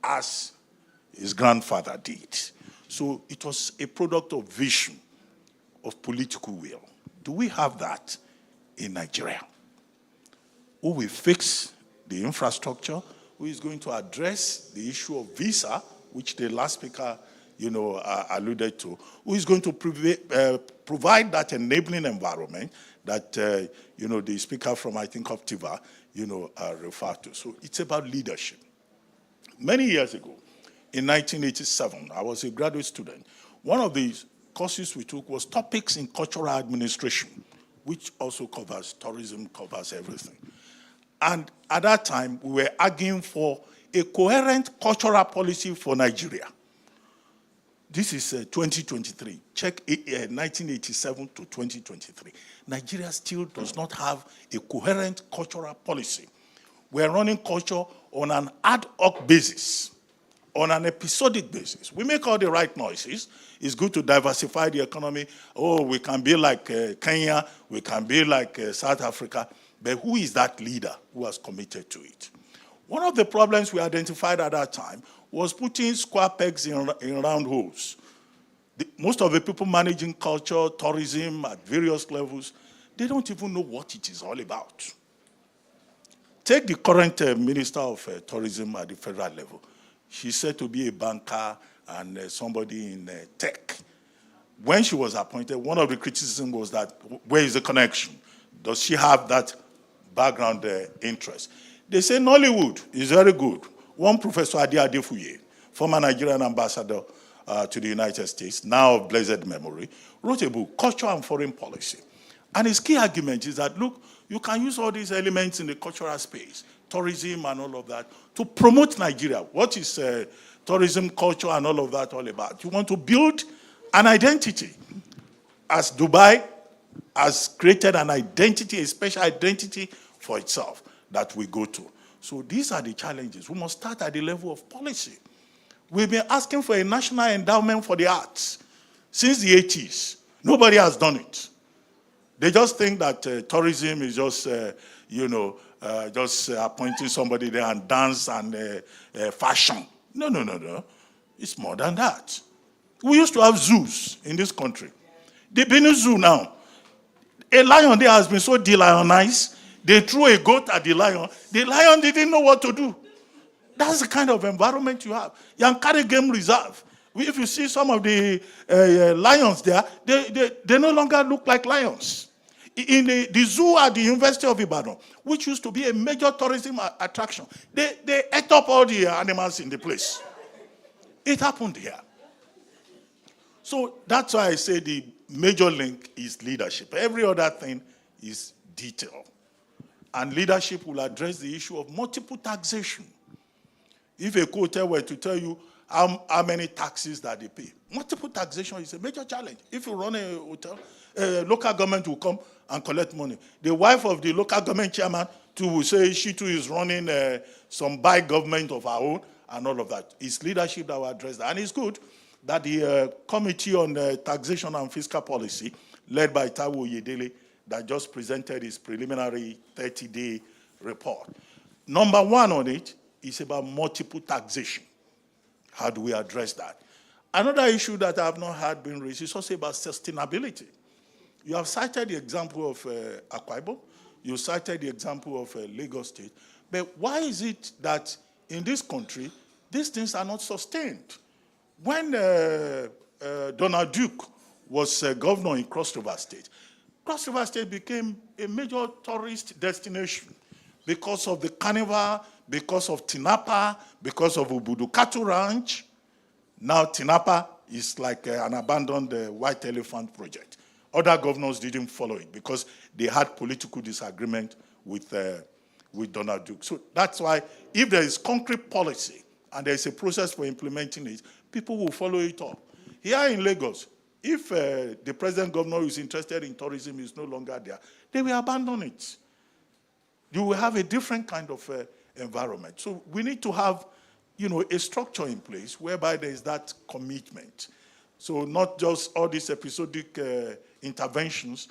as his grandfather did. So it was a product of vision, of political will. Do we have that in Nigeria? Who will fix the infrastructure? Who is going to address the issue of visa, which the last speaker alluded to? Who is going to provide that enabling environment that, the speaker from, I think, Optiva, referred to? So it's about leadership. Many years ago, in 1987, I was a graduate student. One of the courses we took was Topics in Cultural Administration, which also covers tourism, covers everything. And at that time, we were arguing for a coherent cultural policy for Nigeria. This is 2023. Check 1987 to 2023. Nigeria still does not have a coherent cultural policy. We're running culture on an ad hoc basis, on an episodic basis. We make all the right noises. It's good to diversify the economy. Oh, we can be like Kenya. We can be like South Africa. But who is that leader who has committed to it? One of the problems we identified at that time was putting square pegs in round holes. Most of the people managing culture, tourism at various levels, they don't even know what it is all about. Take the current Minister of Tourism at the federal level. She's said to be a banker and somebody in tech. When she was appointed, one of the criticisms was that, where is the connection? Does she have that background interest? They say Nollywood is very good. One Professor Adi Adefuye, former Nigerian ambassador to the United States, now of blessed memory, wrote a book, Culture and Foreign Policy. And his key argument is that, look, you can use all these elements in the cultural space, tourism and all of that, to promote Nigeria. What is tourism, culture, and all of that all about? You want to build an identity. As Dubai has created an identity, a special identity for itself that we go to. So these are the challenges. We must start at the level of policy. We've been asking for a national endowment for the arts since the 80s. Nobody has done it. They just think that tourism is just, just appointing somebody there and dance and fashion. No. It's more than that. We used to have zoos in this country. The Benin Zoo now, a lion there has been so de-lionized, they threw a goat at the lion. The lion didn't know what to do. That's the kind of environment you have. Yankari Game Reserve. If you see some of the lions there, they no longer look like lions. In the zoo at the University of Ibadan, which used to be a major tourism attraction, they ate up all the animals in the place. It happened here. So that's why I say the major link is leadership. Every other thing is detail. And leadership will address the issue of multiple taxation. If a hotel were to tell you how many taxes that they pay, multiple taxation is a major challenge. If you run a hotel, local government will come and collect money. The wife of the local government chairman too will say she too is running some by government of her own and all of that. It's leadership that will address that. And it's good that the Committee on Taxation and Fiscal Policy, led by Taiwo Oyedele, that just presented his preliminary 30-day report. Number one on it is about multiple taxation. How do we address that? Another issue that I have not had been raised is also about sustainability. You have cited the example of Akwa Ibom. You cited the example of Lagos State. But why is it that in this country, these things are not sustained? When Donald Duke was governor in Cross River State, Cross River State became a major tourist destination because of the carnival, because of Tinapa, because of Ubudu Cattle Ranch. Now Tinapa is like an abandoned white elephant project. Other governors didn't follow it because they had political disagreement with Donald Duke. So that's why if there is concrete policy and there is a process for implementing it, people will follow it up. Here in Lagos, if the president governor who is interested in tourism is no longer there, they will abandon it. You will have a different kind of environment. So we need to have, a structure in place whereby there is that commitment. So not just all these episodic interventions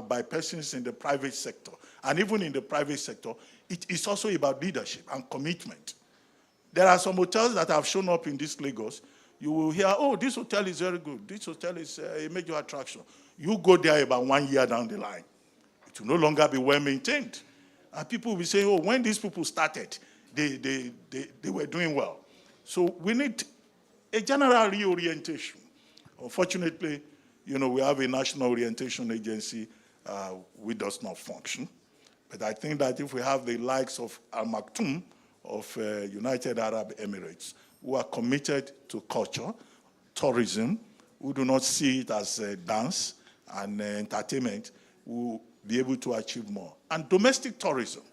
by persons in the private sector. And even in the private sector, it is also about leadership and commitment. There are some hotels that have shown up in this Lagos. You will hear, oh, this hotel is very good. This hotel is a major attraction. You go there about 1 year down the line. It will no longer be well maintained. And people will be saying, oh, when these people started, they were doing well. So we need a general reorientation. Unfortunately, we have a national orientation agency which does not function. But I think that if we have the likes of Al Maktoum of United Arab Emirates, who are committed to culture, tourism, who do not see it as a dance and entertainment, will be able to achieve more. And domestic tourism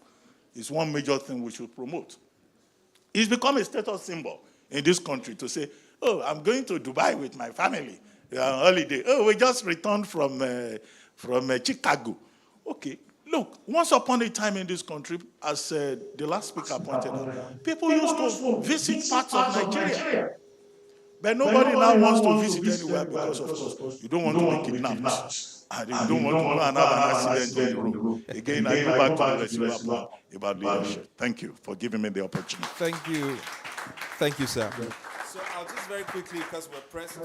is one major thing we should promote. It's become a status symbol in this country to say, oh, I'm going to Dubai with my family on holiday. Oh, we just returned from Chicago. Okay, look, once upon a time in this country, as the last speaker pointed out, people used to visit parts of Nigeria. But nobody now wants to visit anywhere because, of course, you don't want to be kidnapped. And you don't want to go and have an accident on the road. Again, I go back to the residual point about leadership. Thank you for giving me the opportunity. Thank you. Thank you, sir. So I'll just very quickly, because we're pressed,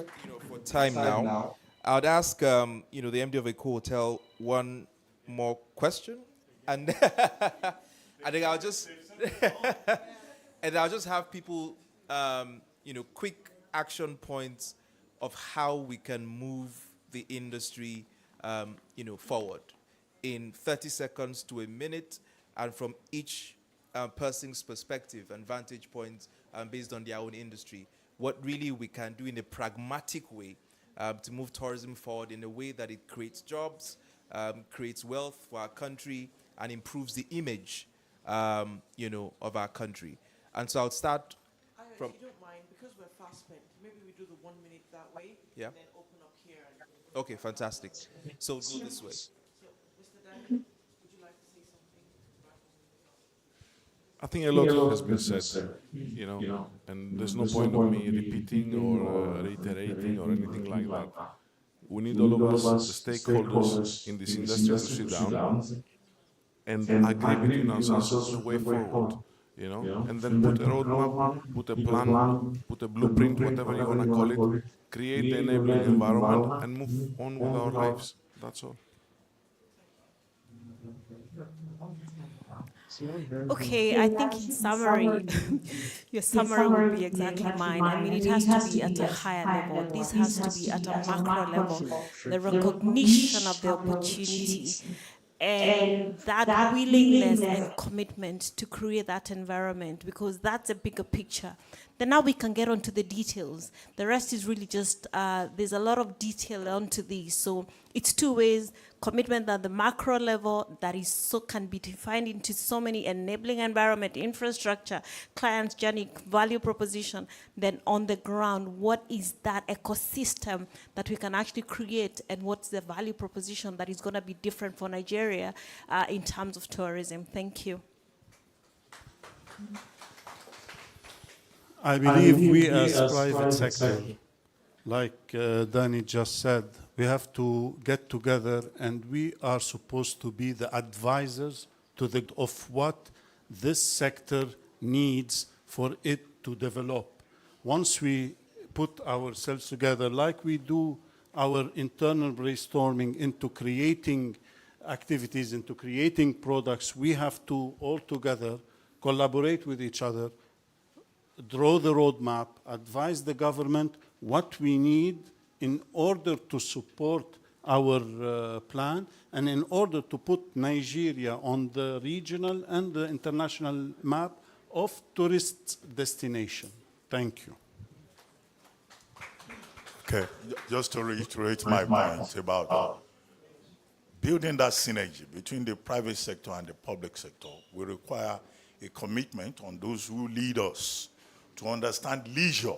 for time now, I would ask, the MD of a hotel one more question, and I think I'll just, and I'll just have people, quick action points of how we can move the industry, forward in 30 seconds to a minute, and from each person's perspective and vantage point based on their own industry, what really we can do in a pragmatic way to move tourism forward in a way that it creates jobs, creates wealth for our country, and improves the image, of our country. And so I'll start from... If you don't mind, because we're fast spent, maybe we do the 1 minute that way, Yeah. and then open up here. Okay, fantastic. So we'll go this way. So, Mr. Daniel, would you like to say something? I think a lot has been said, and there's no point of me repeating or reiterating or anything like that. We need all of us, the stakeholders in this industry, to sit down and agree between ourselves the way forward, and then put a roadmap, put a plan, put a blueprint, whatever you want to call it, create the enabling environment and move on with our lives. That's all. Okay, I think in summary, your summary would be exactly mine. I mean, it has to be at a higher level. This has to be at a macro level. The recognition of the opportunity and that willingness and commitment to create that environment, because that's a bigger picture. Then now we can get onto the details. The rest is really just, there's a lot of detail onto these. So it's two ways: commitment at the macro level that is can be defined into so many enabling environment, infrastructure, client's journey, value proposition. Then on the ground, what is that ecosystem that we can actually create, and what's the value proposition that is going to be different for Nigeria in terms of tourism? Thank you. I believe we as private sector like Danny just said, we have to get together and we are supposed to be the advisors of what this sector needs for it to develop. Once we put ourselves together, like we do our internal brainstorming into creating activities, into creating products, we have to all together collaborate with each other, draw the roadmap, advise the government what we need in order to support our plan and in order to put Nigeria on the regional and the international map of tourist destination. Thank you. Okay, just to reiterate my points about building that synergy between the private sector and the public sector will require a commitment on those who lead us to understand leisure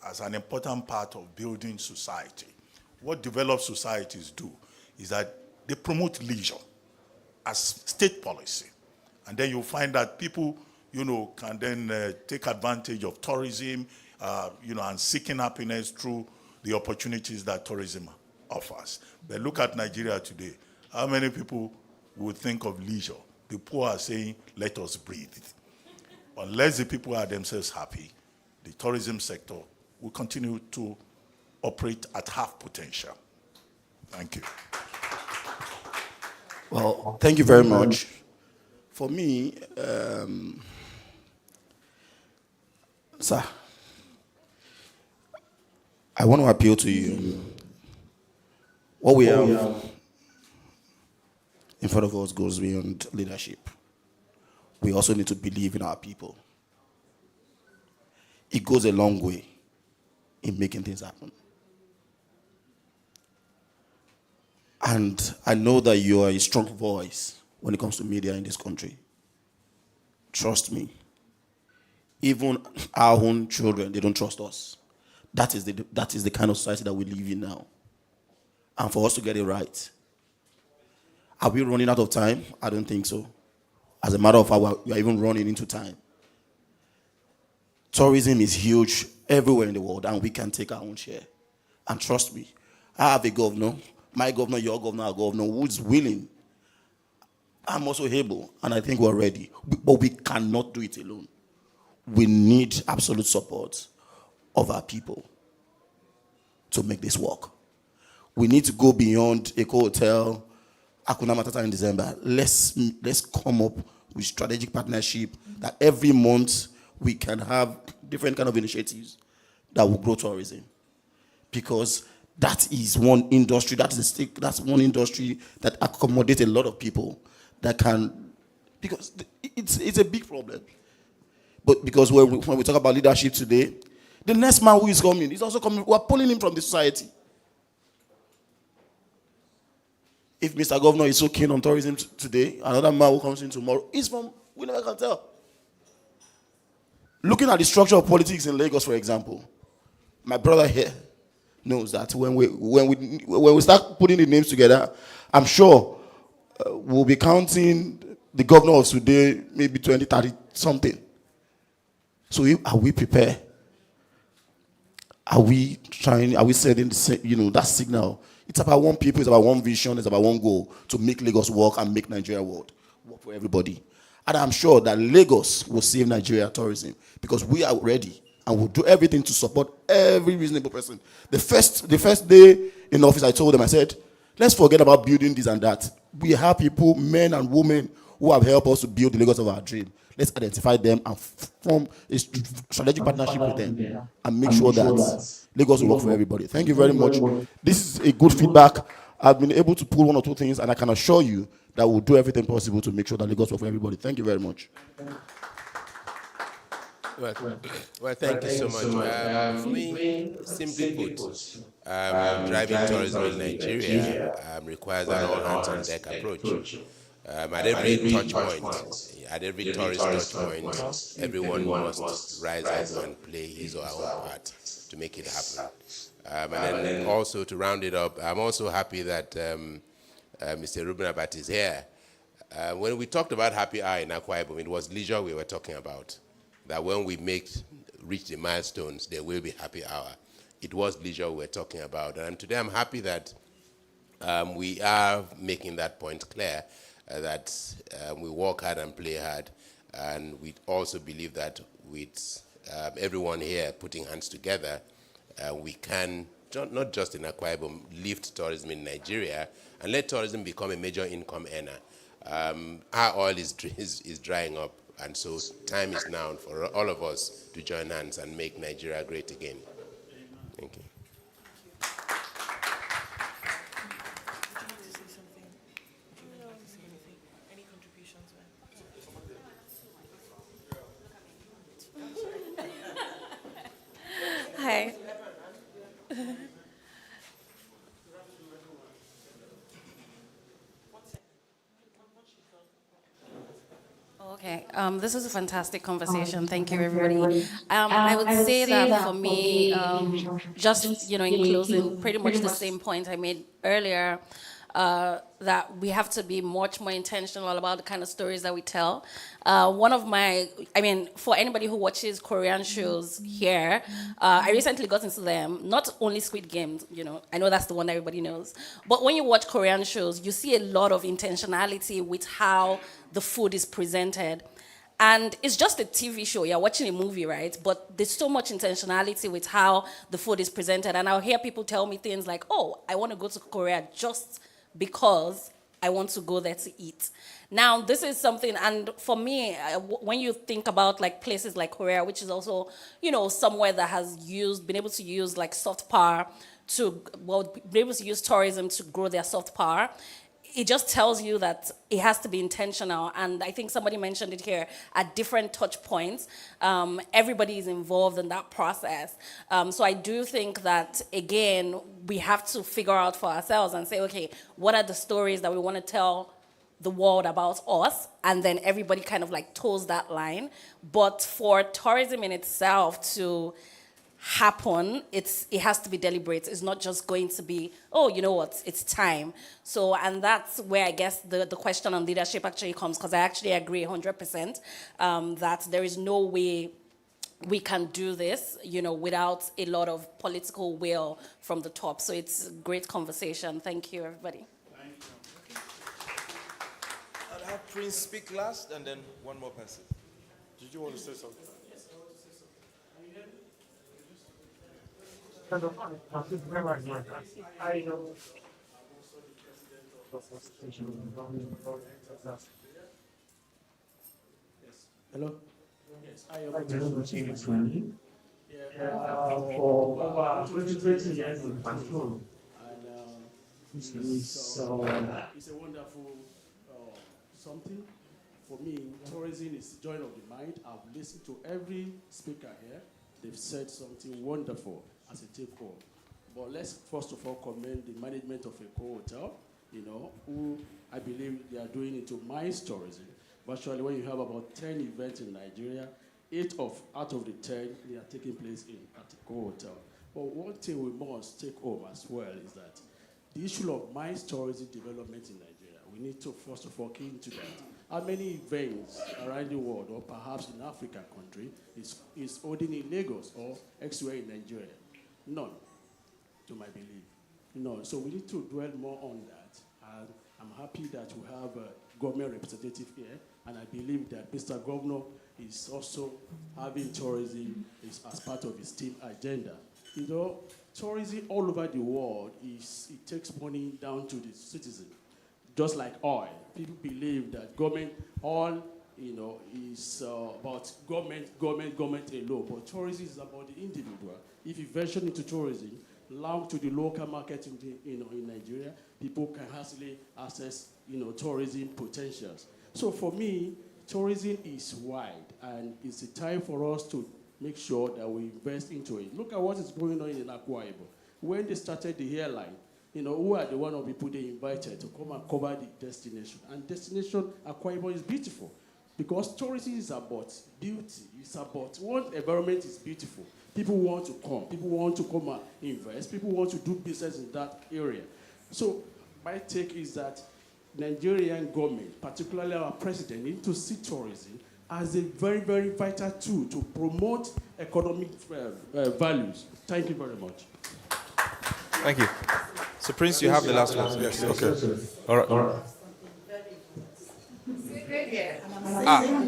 as an important part of building society. What developed societies do is that they promote leisure as state policy. And then you'll find that people, can then take advantage of tourism, and seeking happiness through the opportunities that tourism offers. But look at Nigeria today. How many people would think of leisure? The poor are saying, let us breathe. Unless the people are themselves happy, the tourism sector will continue to operate at half potential. Thank you. Well, thank you very much. For me, sir, I want to appeal to you. What we have in front of us goes beyond leadership. We also need to believe in our people. It goes a long way in making things happen. And I know that you are a strong voice when it comes to media in this country. Trust me. Even our own children, they don't trust us. That is the kind of society that we live in now. And for us to get it right, are we running out of time? I don't think so. As a matter of fact, we are even running into time. Tourism is huge everywhere in the world, and we can take our own share. And trust me, I have a governor, my governor, your governor, our governor, who's willing. I'm also able, and I think we're ready. But we cannot do it alone. We need absolute support of our people to make this work. We need to go beyond Eco Hotel, Hakuna Matata in December. Let's come up with strategic partnership that every month we can have different kind of initiatives that will grow tourism. Because that is one industry, that's one industry that accommodates a lot of people that can, because it's a big problem. But because when we talk about leadership today, the next man who is coming is also coming. We are pulling him from the society. If Mr. Governor is so keen on tourism today, another man who comes in tomorrow is from, we never can tell. Looking at the structure of politics in Lagos, for example, my brother here knows that when we start putting the names together, I'm sure we'll be counting the governor of today, maybe 20, 30 something. So are we prepared? Are we sending that signal? It's about one people, it's about one vision, it's about one goal to make Lagos work and make Nigeria work for everybody. And I'm sure that Lagos will save Nigeria tourism because we are ready and will do everything to support every reasonable person. The first day in office, I told them, I said, let's forget about building this and that. We have people, men and women, who have helped us to build the Lagos of our dream. Let's identify them and form a strategic partnership with them and make sure that Lagos will work for everybody. Thank you very much. This is a good feedback. I've been able to pull one or two things, and I can assure you that we'll do everything possible to make sure that Lagos works for everybody. Thank you very much. Well, thank you so much. For me, simply put, driving tourism in Nigeria requires an all-hands-on-deck approach. At every touch point, at every tourist touch point, everyone must rise up and play his or her own part to make it happen. And then also to round it up, I'm also happy that Mr. Ruben Abat is here. When we talked about happy hour in Akwa Ibom, it was leisure we were talking about. That when we reach the milestones, there will be happy hour. it was leisure we're talking about. And today I'm happy that we are making that point clear, that we work hard and play hard. And we also believe that with everyone here putting hands together, we can, not just in Akwa Ibom, lift tourism in Nigeria and let tourism become a major income earner. Our oil is drying up, and so time is now for all of us to join hands and make Nigeria great again. Thank you. Hi. Okay, this is a fantastic conversation. Thank you, everybody. I would say that for me, just in closing, pretty much the same point I made earlier, that we have to be much more intentional about the kind of stories that we tell. For anybody who watches Korean shows here, I recently got into them, not only Squid Games, I know that's the one everybody knows, but when you watch Korean shows, you see a lot of intentionality with how the food is presented. And it's just a TV show, you're watching a movie, right? But there's so much intentionality with how the food is presented. And I'll hear people tell me things like, oh, I want to go to Korea just because I want to go there to eat. Now, this is something, and for me, when you think about like places like Korea, which is also, somewhere that has been able to use like soft power be able to use tourism to grow their soft power, it just tells you that it has to be intentional. And I think somebody mentioned it here, at different touch points, everybody is involved in that process. So I do think that, again, we have to figure out for ourselves and say, okay, what are the stories that we want to tell the world about us? And then everybody kind of like toes that line. But for tourism in itself to happen, it has to be deliberate. It's not just going to be, oh, you know what, it's time. So, and that's where I guess the question on leadership actually comes, because I actually agree 100% that there is no way we can do this, without a lot of political will from the top. So it's a great conversation. Thank you, everybody. Thank you. I'll have Prince speak last, and then one more person. Did you want to say something? Hello? Yes, I am for over 20 years in control. And it's a wonderful something. For me, tourism is the joy of the mind. I've listened to every speaker here. They've said something wonderful as a take-home. But let's first of all commend the management of Eco Hotel, who I believe they are doing it to MICE tourism. Virtually, when you have about 10 events in Nigeria, 8 out of the 10, they are taking place at Eco Hotel. But one thing we must take home as well is that the issue of MICE tourism development in Nigeria, we need to first of all key into that. How many events around the world, or perhaps in African country, is holding in Lagos or elsewhere in Nigeria? None, to my belief. None. So we need to dwell more on that. And I'm happy that we have a government representative here, and I believe that Mr. Governor is also having tourism as part of his team agenda. Tourism all over the world, it takes money down to the citizen. Just like oil, people believe that oil, is about government alone. But tourism is about the individual. If you venture into tourism, belong to the local market in Nigeria, people can easily access, tourism potentials. So for me, tourism is wide, and it's a time for us to make sure that we invest into it. Look at what is going on in Akwa Ibom. When they started the airline, who are the one of the people they invited to come and cover the destination? And destination Akwa Ibom is beautiful because tourism is about beauty. It's about one environment is beautiful. People want to come. People want to come and invest. People want to do business in that area. So my take is that Nigerian government, particularly our president, need to see tourism as a very, very vital tool to promote economic values. Thank you very much. Thank you. So, Prince, you have the last one. Yes, okay. All right.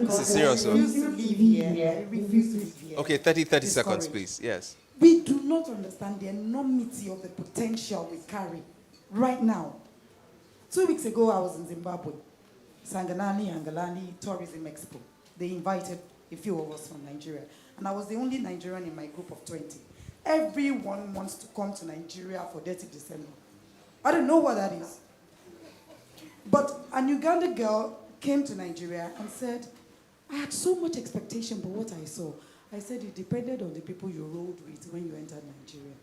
This is serious. Refuse to leave here. Refuse to leave here. Okay, 30 seconds, please. Yes. We do not understand the enormity of the potential we carry right now. 2 weeks ago, I was in Zimbabwe, Angalani Tourism Expo. They invited a few of us from Nigeria, and I was the only Nigerian in my group of 20. Everyone wants to come to Nigeria for 30 December. I don't know what that is. But an Uganda girl came to Nigeria and said, I had so much expectation, but what I saw, I said it depended on the people you rode with when you entered Nigeria.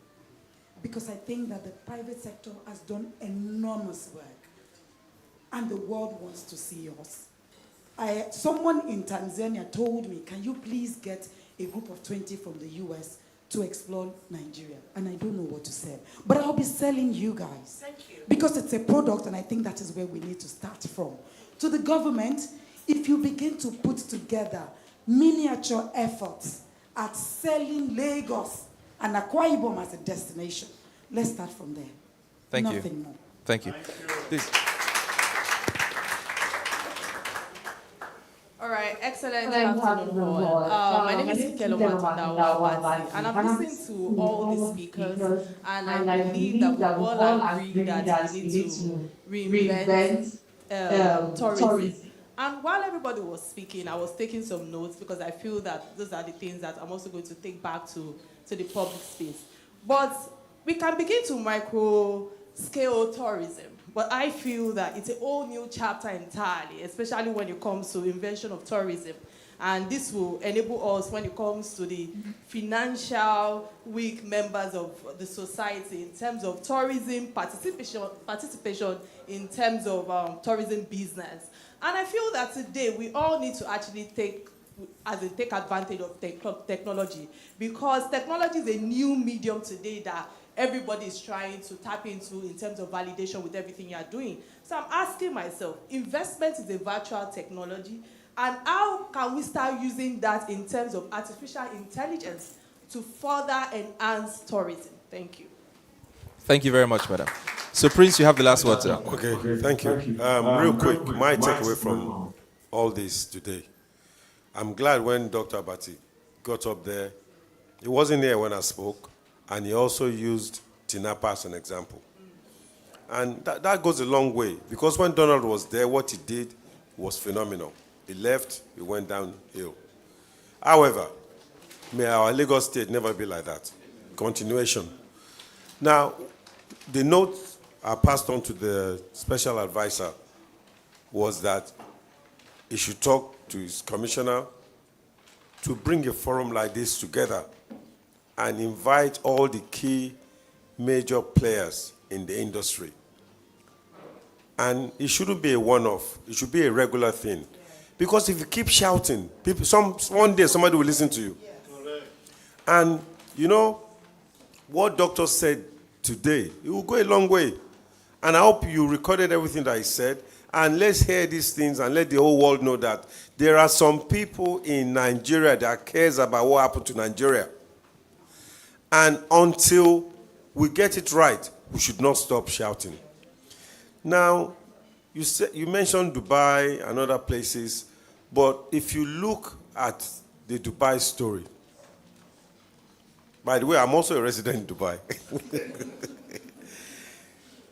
Because I think that the private sector has done enormous work, and the world wants to see us. Someone in Tanzania told me, can you please get a group of 20 from the US to explore Nigeria? And I don't know what to say. But I'll be selling you guys. Thank you. Because it's a product, and I think that is where we need to start from. To the government, if you begin to put together miniature efforts at selling Lagos and Akwa Ibom as a destination, let's start from there. Thank you. Nothing more. Thank you. Please. All right, excellent afternoon, all. My name is Kelo Matindawa, and I'm listening to all the speakers, and I believe that we all agree that we need to reinvent tourism. And while everybody was speaking, I was taking some notes because I feel that those are the things that I'm also going to take back to the public space. But we can begin to micro-scale tourism. But I feel that it's a whole new chapter entirely, especially when it comes to invention of tourism. And this will enable us when it comes to the financial weak members of the society in terms of tourism participation in terms of tourism business. And I feel that today we all need to actually take advantage of technology, because technology is a new medium today that everybody is trying to tap into in terms of validation with everything you're doing. So I'm asking myself, investment is a virtual technology, and how can we start using that in terms of artificial intelligence to further enhance tourism? Thank you. Thank you very much, madam. So, Prince, you have the last word, sir. Okay, thank you. Real quick, my takeaway from all this today. I'm glad when Dr. Abati got up there, he wasn't here when I spoke, and he also used Tinapa as an example. And that goes a long way, because when Donald was there, what he did was phenomenal. He left, he went downhill. However, may our Lagos State never be like that. Continuation. Now, the note I passed on to the special advisor was that he should talk to his commissioner to bring a forum like this together and invite all the key major players in the industry. And it shouldn't be a one-off. It should be a regular thing. Because if you keep shouting, one day somebody will listen to you. And you know, what Doctor said today, it will go a long way. And I hope you recorded everything that he said. And let's hear these things and let the whole world know that there are some people in Nigeria that cares about what happened to Nigeria. And until we get it right, we should not stop shouting. Now, you mentioned Dubai and other places, but if you look at the Dubai story, by the way, I'm also a resident in Dubai.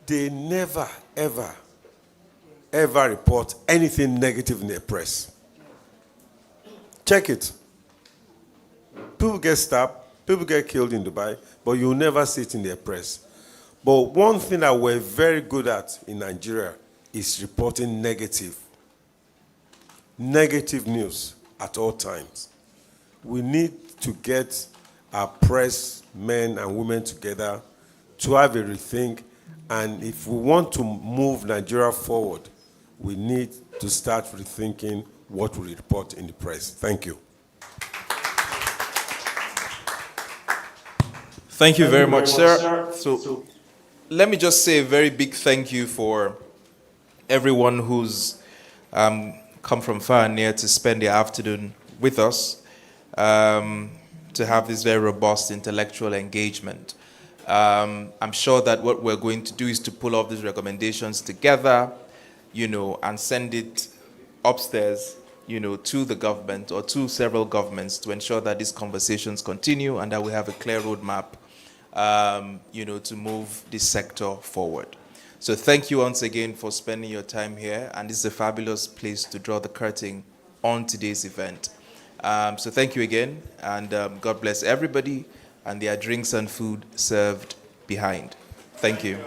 They never, ever, ever report anything negative in their press. Check it. People get stabbed, people get killed in Dubai, but you'll never see it in their press. But one thing that we're very good at in Nigeria is reporting negative news at all times. We need to get our press men and women together to have a rethink, and if we want to move Nigeria forward, we need to start rethinking what we report in the press. Thank you. Thank you very much, sir. So let me just say a very big thank you for everyone who's come come from far and near to spend the afternoon with us, to have this very robust intellectual engagement. I'm sure that what we're going to do is to pull all these recommendations together, and send it upstairs, to the government or to several governments to ensure that these conversations continue and that we have a clear roadmap, to move this sector forward. So thank you once again for spending your time here, and this is a fabulous place to draw the curtain on today's event. So thank you again, and God bless everybody, and there are drinks and food served behind. Thank you.